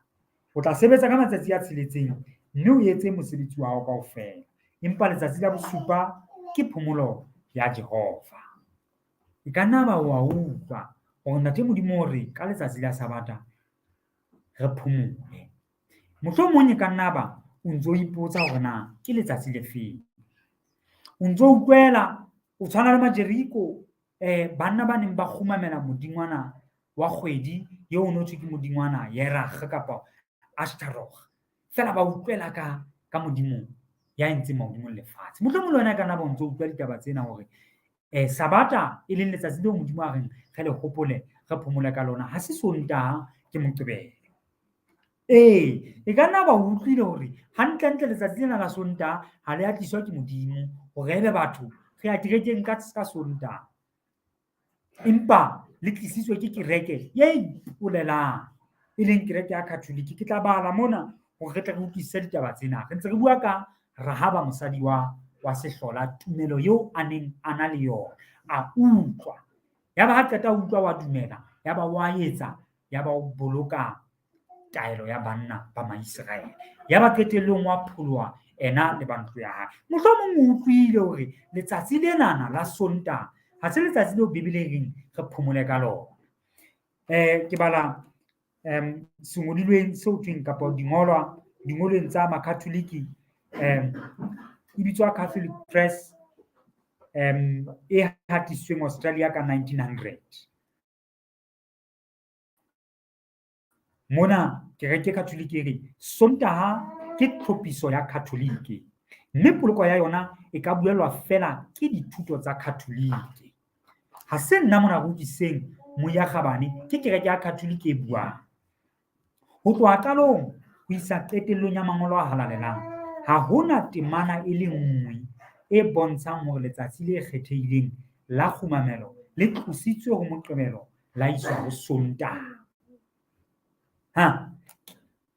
O tla sebetsa ka matsatsi a 6 mme o etse mosebetsi wa hao kaofela, empa letsatsi la bosupa ke phomolo ya Jehova. E ka nna ba wa utlwa hore ntate Modimo hore ka letsatsi la Sabata re phomole. Mohlomong e ka nna ba o ntso ipotsa hore na ke letsatsi le feng, o ntso utlwela o tshwana le Majeriko, banna ba neng ba kgumamela modingwana wa kgwedi eo o no thwe ke modingwana Yerach kapa Ashtaroth, fela ba utlwela ka Modimo ya entseng mahodimo le lefatshe. Mohlomong le wena e ka nna ba o ntso utlwa ditaba tsena hore Sabata e leng letsatsi leo Modimo a reng re le hopole re phomole ka lona, ha se Sontaha, ke Moqebelo. E ka nna ba utlwile hore hantlentle letsatsi lena la Sontaha ha le atliswa ke Modimo hore ebe batho re ya kerekeng ka Sontaha, empa le tlisitswe ke kereke ye ipolelang, e leng kereke ya Catholic. Ke tla bala mona hore re tle re utlwisise ditaba tsena. Re ntse re bua ka Rahaba, mosadi wa sehlola, tumelo eo a neng a na le yona, a utlwa. Yaba ha qeta utlwa wa dumela, yaba wa etsa, yaba o boloka taelo ya banna ba Maiseraele, yaba qetellong wa pholoha ena le ba ntlo ya hae. Mohlomong o utlwile hore letsatsi lenana la Sontaha ha se letsatsi leo Bebele e reng re phomole ka lona. Ke bala sengodilweng seo thweng kapa dingolweng tsa Makatholiki, e bitswa Catholic Press, e hatisitsweng Australia ka 1900. Mona kereke Catholic e re Sontaha ke tlhophiso ya Catholic, mme poloko ya yona e ka buelwa fela ke dithuto tsa Catholic. Ha se nna mona Rutiseng Moya-Kgabane, ke kereke ya Catholic e buang. Ho tloha qalong ho isa qetellong ya mangolo a halalelang, ha hona temana e le nngwe e bontshang hore letsatsi le kgethehileng la kgumamelo le tlositswe ho Moqebelo la iswa ho Sontaha.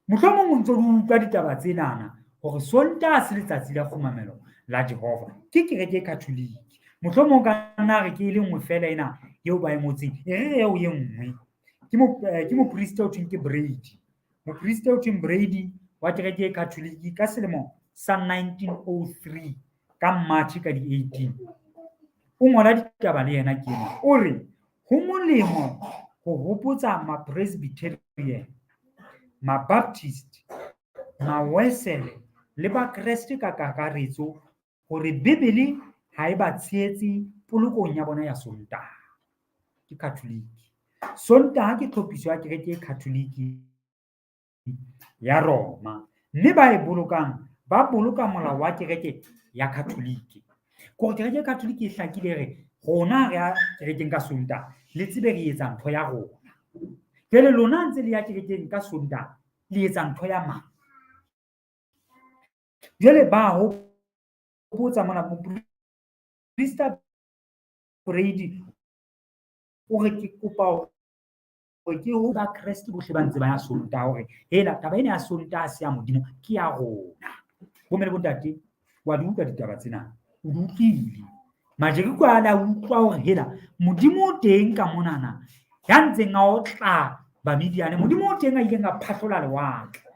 Mohlomong o ntso di utlwa ditaba tsenana hore Sontaha se letsatsi la kgumamelo la Jehova, ke kereke Catholic. Mohlomong ka nna re ke le nngwe fela ena eo ba emotseng, e re eo e nngwe ke mopriste o thweng ke Brady. Mopriste o thweng Brady wa kereke e Catholic ka selemo sa 1903 ka March ka di-18, o ngola ditaba le yena ke ena, o re ho molemo ho hopotsa ma-Presbyterian, ma-Baptist, ma-Wesley le ba-Kreste ka kakaretso hore Bebele ha e ba tshehetse polokong ya bona ya Sontaha. Ke Catholic. Sontaha ke tlhophiso ya kereke e Catholic ya Roma, mme ba e bolokang ba boloka molao wa kereke ya Catholic. Kore kereke ya Catholic e hlakile re rona re ya kerekeng ka Sontaha le tsebe re etsa ntho ya rona. Jwale lona ntse le ya kerekeng ka Sontaha le etsa ntho ya mang? Jwale ba hopotsa mona moprista Brady o re ke kopa hore ke ho ba Kreste bohle ba ntse ba ya Sontaha, hore hela taba ena ya Sontaha se ya Modimo, ke ya rona. Bomme le bontate, wa di utlwa ditaba tsena, o di utlwile. Majeriko a la utlwa hore hela Modimo o teng ka monana ya ntseng a o tla ba Midiane, Modimo o teng a ileng a phahlola lewatle,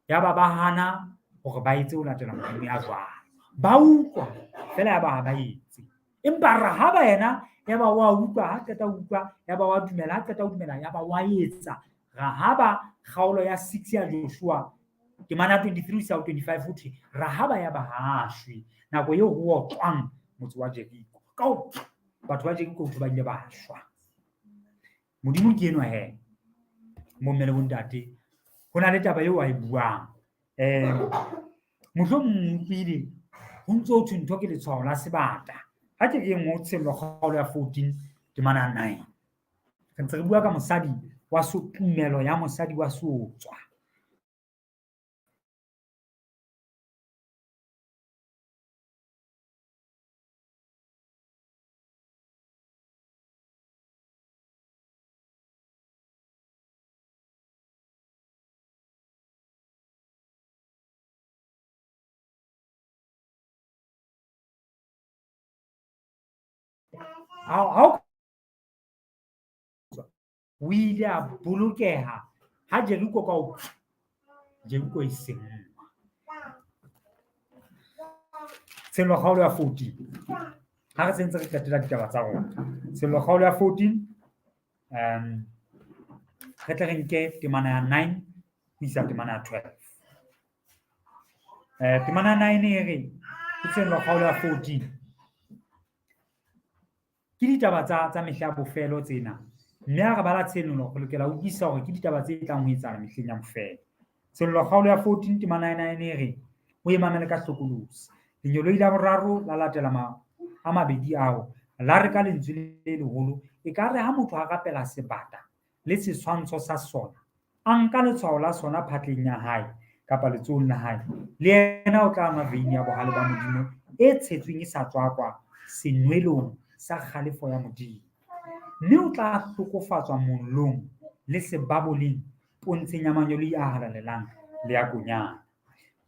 yaba ba hana hore ba etse ho latela Modimo ya jwalo. Ba utlwa fela yaba ha ba etse, empa Rahaba yena yaba wa utlwa, ha qeta utlwa yaba wa dumela, ha qeta ho dumela yaba wa etsa. Rahaba kgaolo ya 6 ya Joshua temana 23-25 ho thwe Rahaba yaba ha shwe nako eo ho otlwang motse wa Jeriko, batho ba Jeriko ba ile ba shwa. Modimo ke enwa he, bomme le bontate, ho na le taba eo a e buang. Mohlomong utlwile ho ntso thwe ntho ke letshwao la sebata. Ha ke re mo tshelwa kgaolo ya 14 temana 9, re ntse re bua ka mosadi wa tumelo ya mosadi wa sotswa. O ile a bolokeha ha Jeriko Jeriko e sengwa. Sello-kgaolo ya 14 ha re sentse re qetela ditaba tsa rona. Sello-kgaolo ya 14 re tle re nke temana ya 9 ho isa temana ya 12. Temana ya 9 e re ke sello-kgaolo ya 14 ke ditaba tsa mehla ya bofelo tsena, mme ha re bala tshenolo re lokela ho utlwisisa hore ke ditaba tse tlang ho etsahala mehleng ya bofelo. Sello-kgaolo ya 14 temana ya 9 e re o emamele ka hlokolosi. Lenyoloi la boraro la latela a mabedi ao la re ka lentswe le leholo ekare ha motho a rapela sebata le setshwantsho sa sona, a nka letshwao la sona phatleng ya hae kapa letsohong la hae, le yena o tla nwa veine ya bohale ba Modimo e tshetsweng e sa tswakwa senwelong sa kgalefo ya Modimo, mme o tla hlokofatswa mollong le sebaboleng pontsheng ya manyoloi a halalelang le ya konyana.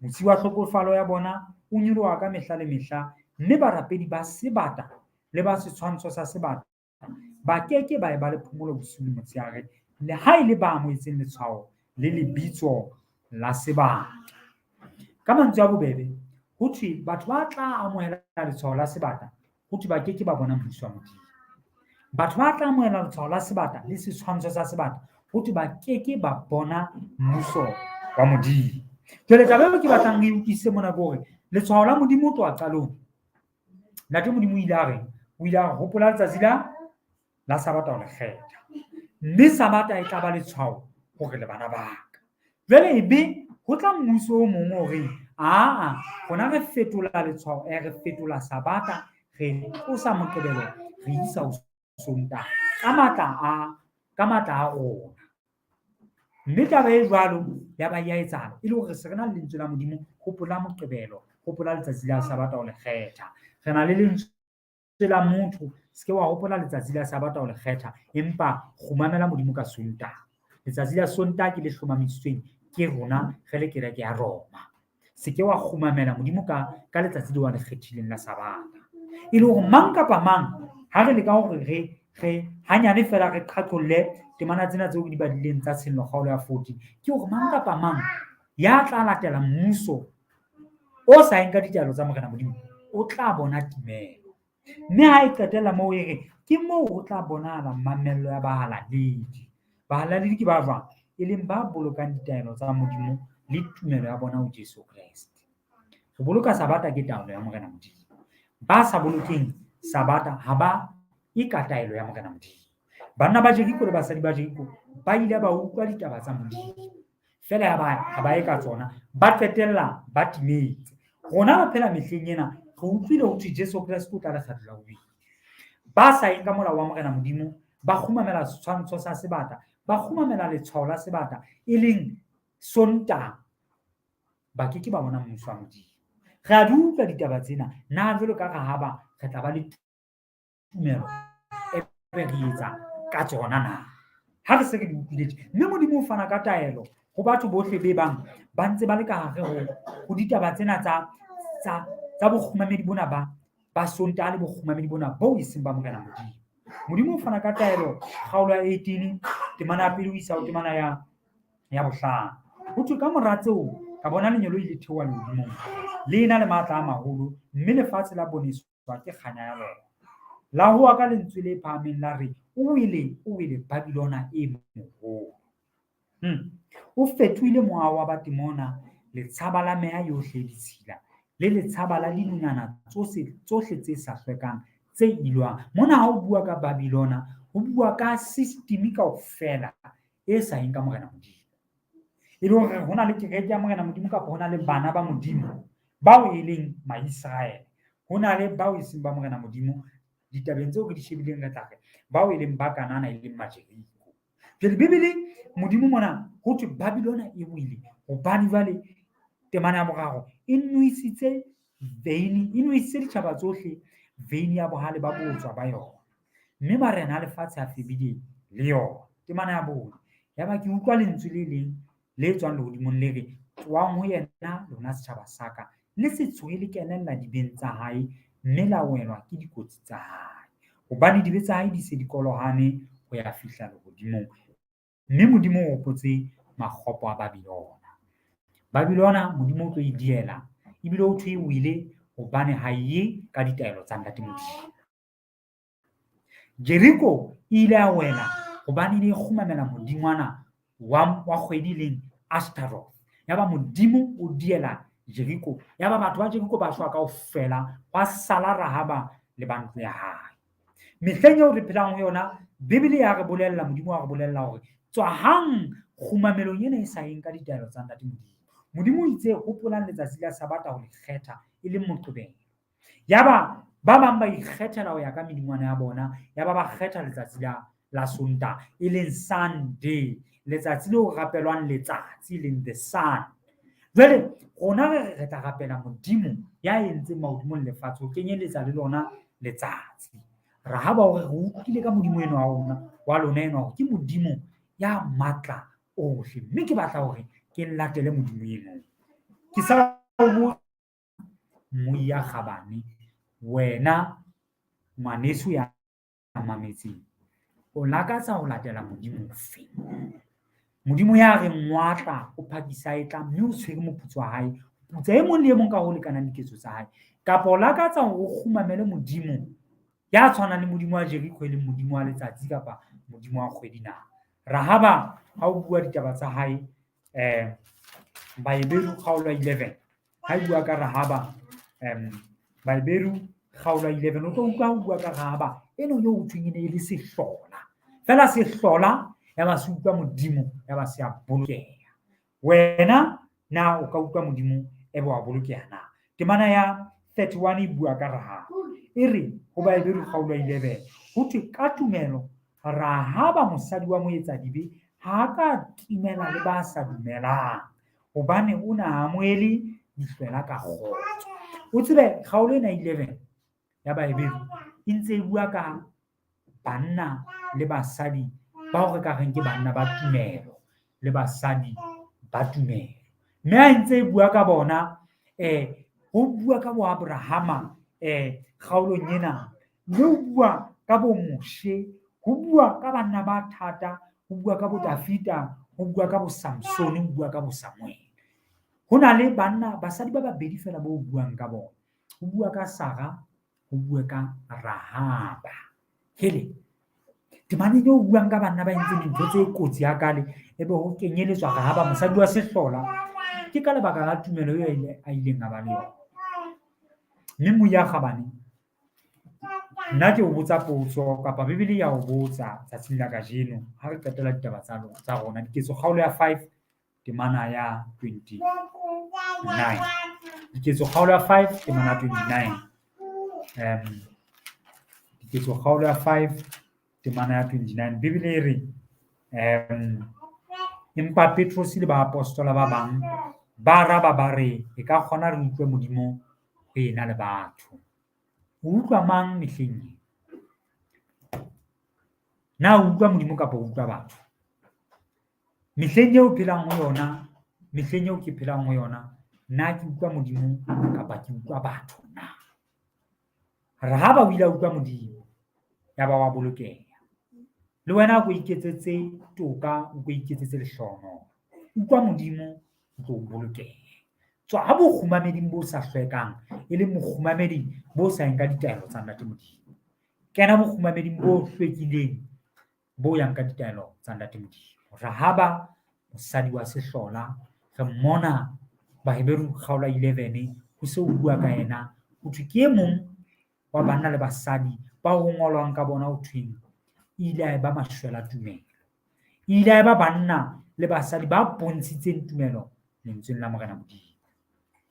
Motsi wa hlokofalo ya bona o nyoloha ka mehla le mehla, mme barapedi ba sebata le ba setshwantsho sa sebata ba keke ba eba le phomolo bosiu le motshehare, le ha e le ba amohetseng letshwao le lebitso la sebata. Ka mantswe a bobebe, ho thwe batho ba tla amohela letshwao la sebata, ho thwe ba keke ba bona mmuso wa Modimo. Batho ba tla amohela letshwao la sebata le setshwantsho sa sebata, ho thwe ba keke ba bona mmuso wa Modimo. Jwale taba eo ke batlang re utlwisise mona ke hore letshwao la Modimo ho tloha qalong. Ntate Modimo o ile a hopola letsatsi la Sabata ho le kgetha, mme Sabata e tla ba letshwao hore le bana ba ka. Jwale ebe ho tla mmuso o mong o reng rona re fetola letshwao, re fetola Sabata, re tlosa Moqebelo, re isa ho Sontaha ka matla a rona. Mme taba e jwalo ya ba ya etsahala e le hore se re na le lentswe la Modimo, hopola Moqebelo, hopola letsatsi la Sabata ho le kgetha. Re na le lentswe la motho, se ke wa hopola letsatsi la Sabata ho le kgetha, empa kgumamela Modimo ka Sontaha. Letsatsi la Sontaha ke le hlomamisitsweng ke rona re le kereke ya Roma. Se ke wa kgumamela Modimo ka letsatsi leo a le kgethileng la Sabata, e le hore mang kapa mang ha re leka hore re hanyane fela re qhaqholle temana tsena tseo di badileng tsa sello-kgaolo ya 14, ke hore mang kapa mang ya tla latela mmuso o sa enka ditaelo tsa Morena Modimo o tla bona timelo, mme ha e qetella moo e re ke moo ho tla bonahala mamello ya bahalaledi. Bahalaledi ke ba jwang? E leng ba bolokang ditaelo tsa Modimo le tumelo ya bona ho Jesu Kreste. Ho boloka Sabata ke taelo ya Morena Modimo. Ba sa bolokeng Sabata ha ba e ka taelo ya Morena Modimo. Banna ba Jeriko le basadi ba Jeriko ba ile ba utlwa ditaba tsa Modimo, fela ha ba e ka tsona, ba qetella ba timetse. Rona re phela mehleng ena, re utlwile ho thwe Jesu Kreste o tla lekgetlo la bobedi. Ba sa enka molao wa Morena Modimo, ba kgumamela setshwantsho sa sebata, ba kgumamela letshwao la sebata, e leng Sontaha, ba keke ba bona mmuso wa Modimo. Re a di utlwa ditaba tsena, na jwalo ka rahaba re tla ba le tumelo e be re etsa ka tsona na? Ha re se re di utlwile, mme Modimo o fana ka taelo ho batho bohle be bang ba ntse ba le ka hare ho ditaba tsena tsa bokgumamedi bona ba Sontaha le bokgumamedi bona bo e seng ba Morena Modimo. Modimo o fana ka taelo, kgaolo ya 18 temana ya 1 ho isa ho temana ya 5. Ho thwe ka mora tseo ka bona lenyoloi le theoha lehodimong, le na le matla a maholo, mme lefatshe la boneswa ke kganya ya lona. La hoa ka lentswe le phahameng la re, o wele Babilona e moholo. O fetohile moaho wa Batemona, letshaba la meya yohle e ditshila, le letshaba la dinonyana tsohle tse sa hlwekang tse ilwang. Mona ha o bua ka Babilona, ho bua ka system kaofela e sa eng ka Morena Modimo. E le hore ho na le kereke ya Morena Modimo kapa ho na le bana ba Modimo bao e leng Maisrael, ho na le bao e seng ba Morena Modimo. Ditabeng tseo re di shebileng re tla re bao e leng ba Kanana e leng Majeriko. Jwale Bibele Modimo mona ho thwe Babilona e wele hobane jwale temana ya boraro e nweisitse ditjhaba tsohle veine ya bohale ba botswa ba yona, mme marena a lefatshe a febile le yona. Temana ya bone ya ba ke utlwa lentswe le leng le tswang lehodimong le re, tswang ho yena lona setjhaba sa ka, le se tshohe le kenella dibeng tsa hae, mme la welwa ke dikotsi tsa hae, hobane dibe tsa hae di se di kolohane ho ya fihla lehodimong, mme Modimo o hopotse makgopo a Babilona. Babilona Modimo o tlo e diela, ebile o thwe e wele hobane ha ye ka ditaelo tsa ntate Modimo. Jeriko ile a wela hobane ne khumamela modingwana wa kgwedi leng Ashtaroth. Yaba Modimo o diela Jeriko, yaba batho ba Jeriko ba shwa kaofela, ba sala Rahaba le bantu ya hae. Mehleng eo re phelang ho yona, Bibele ya re bolella, Modimo wa re bolella hore tswa hang khumamelong ena e sa yeng ka ditaelo tsa ntate Modimo. Modimo o itse hopolang letsatsi la Sabata ho le kgetha e le Moqebelo. Yaba ba bang ba ikgethela ho ya ka medingwana ya bona, yaba ba kgetha letsatsi la Sontaha e leng Sunday, letsatsi leo rapelwang letsatsi leng the sun. Jwale rona re tla rapela Modimo ya entseng mahodimo le lefatshe ho kenyeletsa le lona letsatsi. Rahaba hore re utlwile ka Modimo enwa wa lona enwa hore ke Modimo ya matla ohle, mme ke batla hore ke latele Modimo enwa. Ke sa ho Moya Kgabane, wena ngwaneso ya mametseng, o lakatsa ho latela Modimo ofe? Modimo ya re ngwatla o phakisa e tla, mme o tshwere moputso wa hae, putsa e mong le e mong ka ho lekanang diketso tsa hae, kapa o lakatsa hore o kgumamele Modimo ya tshwanang le Modimo wa Jeriko, e leng Modimo wa letsatsi kapa Modimo wa kgwedi na? Rahaba ha o bua ditaba tsa hae, Baeberu kgaolo 11 ha e bua ka Rahaba, Baeberu kgaolo 11 o tlo utlwa ho bua ka Rahaba eno eo ho thweng e ne e le sehlola, fela sehlola yaba se utlwa Modimo yaba se a bolokeha. Wena na o ka utlwa Modimo ebe wa bolokeha na? Temana ya 31 e bua ka Rahaba, e re ho Baeberu kgaolo 11 ho thwe ka tumelo Rahaba mosadi wa moetsadibe ha ka timela le ba sa dumelang, hobane o na amohele dihlwela ka kgotso. O tsebe kgaolo ena 11 ya Baeberu e ntse e bua ka banna le basadi bao re ka reng ke banna ba tumelo le basadi ba tumelo, mme ha ntse e bua ka bona, ho bua ka bo Abrahama kgaolong ena, mme ho bua ka bo Moshe, ho bua ka banna ba thata, ho bua ka bo Dafita, ho bua ka bo Samsone, ho bua ka bo Samuel. Ho na le banna basadi ba babedi fela bo buang ka bona, ho bua ka Sara, ho bua ka Rahaba. Hele temane eo buang ka banna ba entseng dintho tse kotsi hakale, ebe ho kenyeletswa Rahaba mosadi wa sehlola, ke ka lebaka la tumelo eo a ileng a ba le yona. Mme Moya Kgabane, nna ke o botsa potso, kapa Bibele ya o botsa tsatsing la kajeno ha re qetela ditaba tsa rona, Diketso kgaolo ya 5 temana ya 29. Diketso kgaolo ya 5 temana ya 29. Diketso kgaolo ya 5 temana ya 29. Bibele e re empa Petrus le baapostola ba bang ba araba ba re, e ka kgona re utlwe Modimo ho ena le batho. O utlwa mang mehleng e? Na o utlwa Modimo kapa o utlwa batho? Mehleng eo phelang ho yona, mehleng eo ke phelang ho yona, na ke utlwa Modimo kapa ke utlwa batho na? Rahaba o ile a utlwa Modimo yaba wa bolokeha. Le wena o iketsetse toka, o iketsetse lehlohonolo, utlwa Modimo o tlo bolokeha. Tswa ha bokgumameding bo sa hlwekang, e le bokgumameding bo sa yeng ka ditaelo tsa ntate Modimo, kena bokgumameding bo hlwekileng bo yang ka ditaelo tsa ntate Modimo. Rahaba mosadi wa sehlola, re mmona Baheberu kgaolo 11 ho se ho bua ka yena, ho thwe ke e mong wa banna le basadi ba ho ngolwang ka bona ho thweng ile a ba mashwela tumelo, ile a ba banna le basadi ba bontshitseng tumelo lentsweng la Morena Modimo.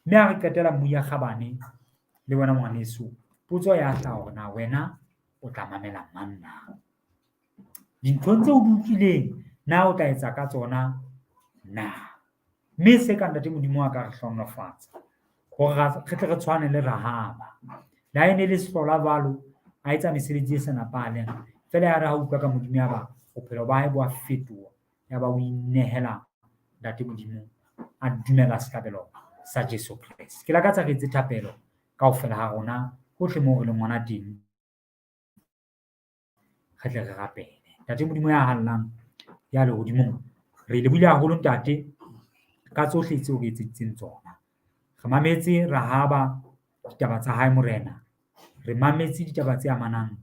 Mme ha re qetela Moya Kgabane le wena ngwaneso, potso ya tla hore na wena o tla mamela mang na? Dinthong tseo di utlwileng na o tla etsa ka tsona na? Mme se ka ntate Modimo a ka re hlohonolofatsa hore re tle re tshwane le Rahaba, le ha e ne le sehlola jwalo, a etsa mesebetsi e sa nepahaleng, fela ya re ha utlwa ka Modimo yaba bophelo ba hae bo a fetoha, yaba o inehela ntate Modimo, a dumela setlabelo sa Jesu Kriste. Ke lakatsa re etse thapelo kaofela ha rona hohle moo re leng ngwana teng, re tle re rapele. Ntate Modimo ya hallang ya lehodimong, re lebohile haholo ntate ka tsohle tseo re etseditseng tsona. Re mametse Rahaba ditaba tsa hae Morena. Re mametse ditaba tse amanang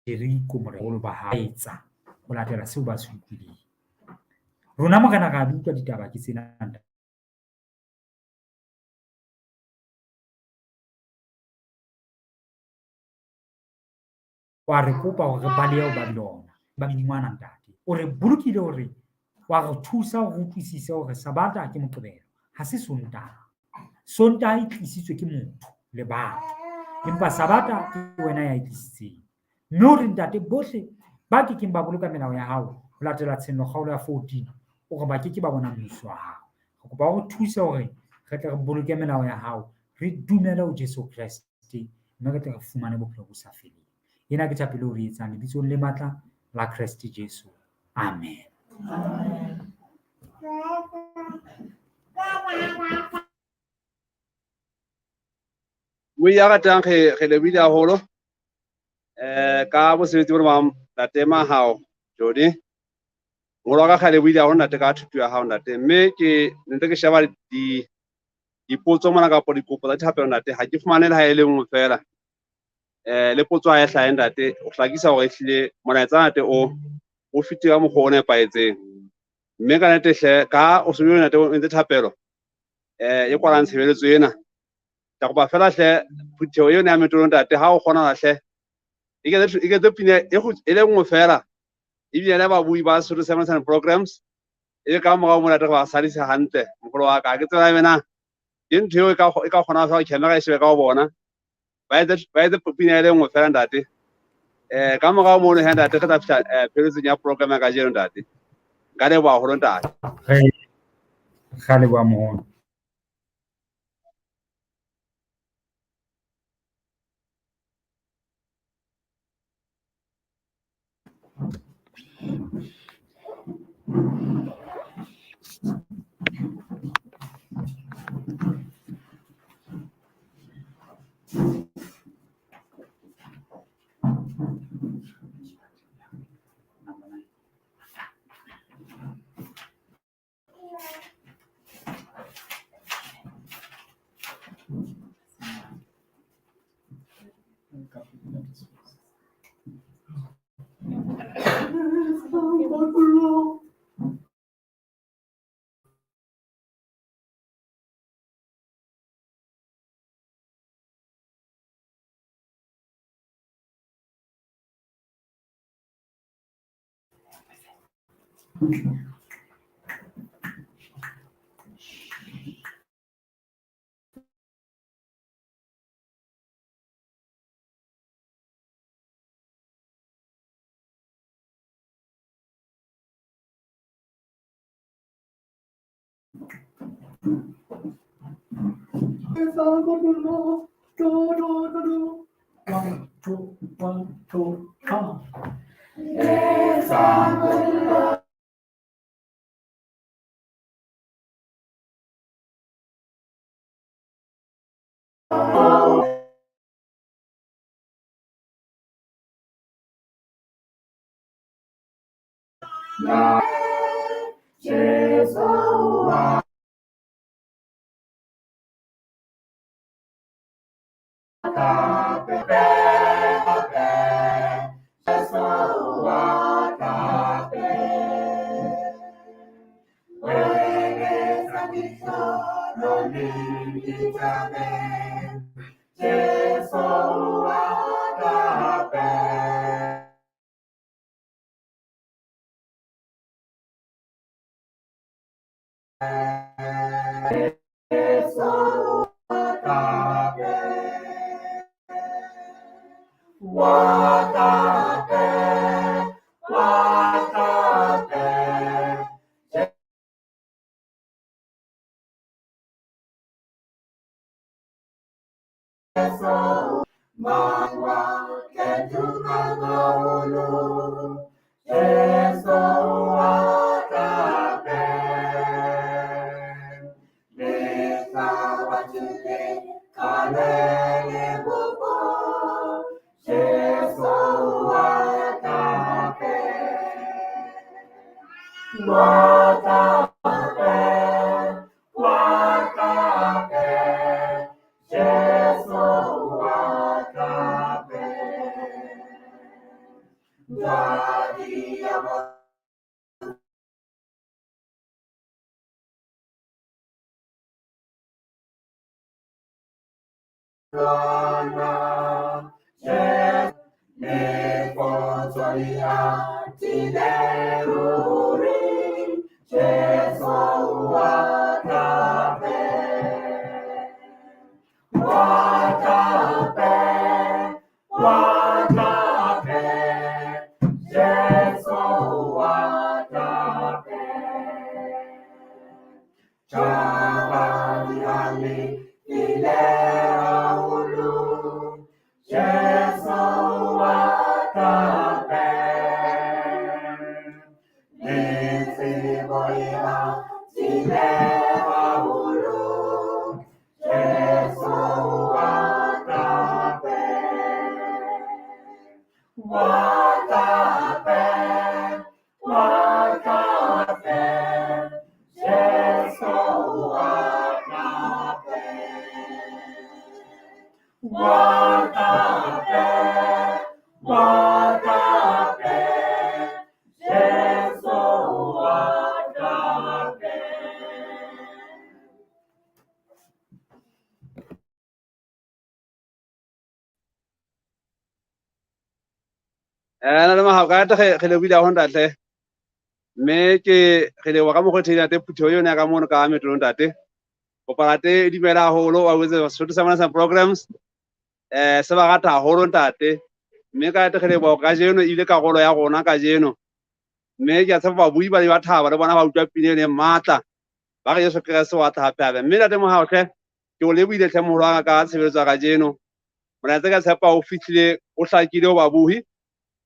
Jeriko Morena ba haetsa ho latela seo ba se utlwileng. Rona Morena ra di utlwa ditaba ke tsena wa re kopa hore re balehe ba lona ba ngwana ntate o re bolokile hore wa re thusa ho utlwisisa hore Sabata ke Moqebelo ha se Sontaha. Sontaha e tlisitswe ke motho le batho, empa Sabata ke wena ya e tlisitseng. Mme hore ntate bohle ba ke keng ba boloka melao ya hao ho latela tshenyo kgaolo ya 14 o re ba ke ba bona mmuso wa hao. Re kopa ho thusa hore re tle re boloke melao ya hao, re dumele ho Jesu Kriste, mme re tle re fumane bophelo bo sa feleng. Ena ke thapelo re etsang lebitsong le matla la Kriste Jesu. Amen. o ya ratang ge lebile haholo ka bosebetsi bo bang ntate Mahao Jodi ngolo ka kgale buile haholo ntate ka thuto ya hao ntate, mme ke ntse ke sheba dipotso mona ka dikopo tsa thapelo ntate ha ke fumane le ha e le nngwe fela le potso ha e hlahe ntate o hlakisa hore ehlile molaetsa ntate o fitile ka mokgwa o nepahetseng, mme ka nnete hle ka o sebile ntate o ntse thapelo e kwalang tshebeletso ena. Ka kopa fela hle phutheho eo ne ya metolo ntate ha o kgona hle e ke pina e le nngwe fela ebile le babui ba Sotho Sermons and Programs e ka morao mona ba salisa hantle mogolo wa ka ke tsela mena ke ntho eo e ka kgona go camera e shebe ka go bona ba etse pina e le nngwe fela ntate ka morao mo ne ntate re tla fihla pheletsong ya program ya ka jeno ntate ka le ba holo ntate Ga le ba moholo. na le maga ka ge le bile ho ntate me ke ge le wa ka mo go thina te phutho yone ka mono ka metro ntate go parate di mela holo wa wetse Sesotho sa programs se ba gata holo ntate me ka te ge le ba ka jeno ile ka golo ya gona ka jeno me ke tsa ba bui ba ba thaba le bona ba utlwa pine le matla ba ge Yesu Kriste wa tha hape me ntate mo ha ke o le buile tle mo lwa ka tshebeletso ka jeno mona tse ka tshepa o fitlhile o hlakile o ba buhi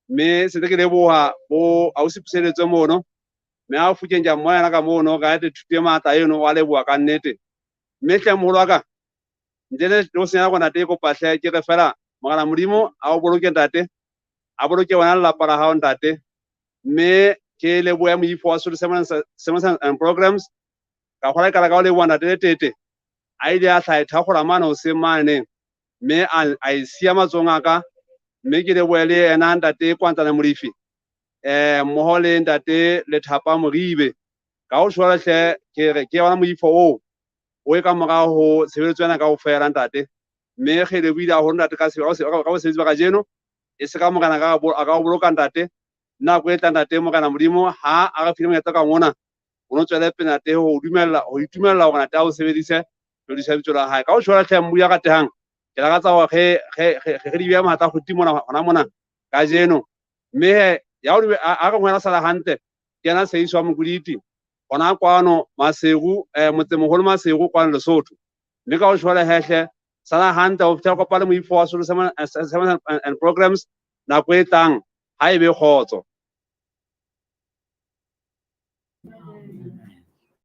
me se ke le boha bo a o se pseletso mono me a fukeng ja moya ka mono ka te thutie mata eno wa le bua ka nnete me tle mo lwa ka ndele lo se ya gona te ko pahle ke re fela mogala modimo a o boloke ntate a boloke wana la para ha ntate me ke le boya mo ifo wa Sesotho and programs ka khola ka le bua ntate tete a ile a hlaitha go ramana o se mane me a isia matsonga ka me ke le boele ena ntate kwantana molifi mmoho le ntate le thapa moribe ka o shwala hle ke re ke wana moifo o e ka moga ho tshebeletso yana ka o fela ntate me ge le buile ho ntate ka se o sebetsa ka jeno e se ka mogana ka o boloka ntate nna go etla ntate mogana modimo ha a ga file monyetla ka ngona o no tswele pele ntate ho itumella hore ntate a o sebedise le disebetso la hae ka o shwala hle mbuya ka tehang ke la ka tsa go ge di bea mata go timona mona ka jeno me he ya o a go ngwana sala hantle ke na se iswa mokuditi gona kwano masegu motsemogolo masegu kwano Lesotho mme ka o shwala hehle sala hantle o fitla kopana moifo wa Sesotho and programs nako e tlang ha e be kgotso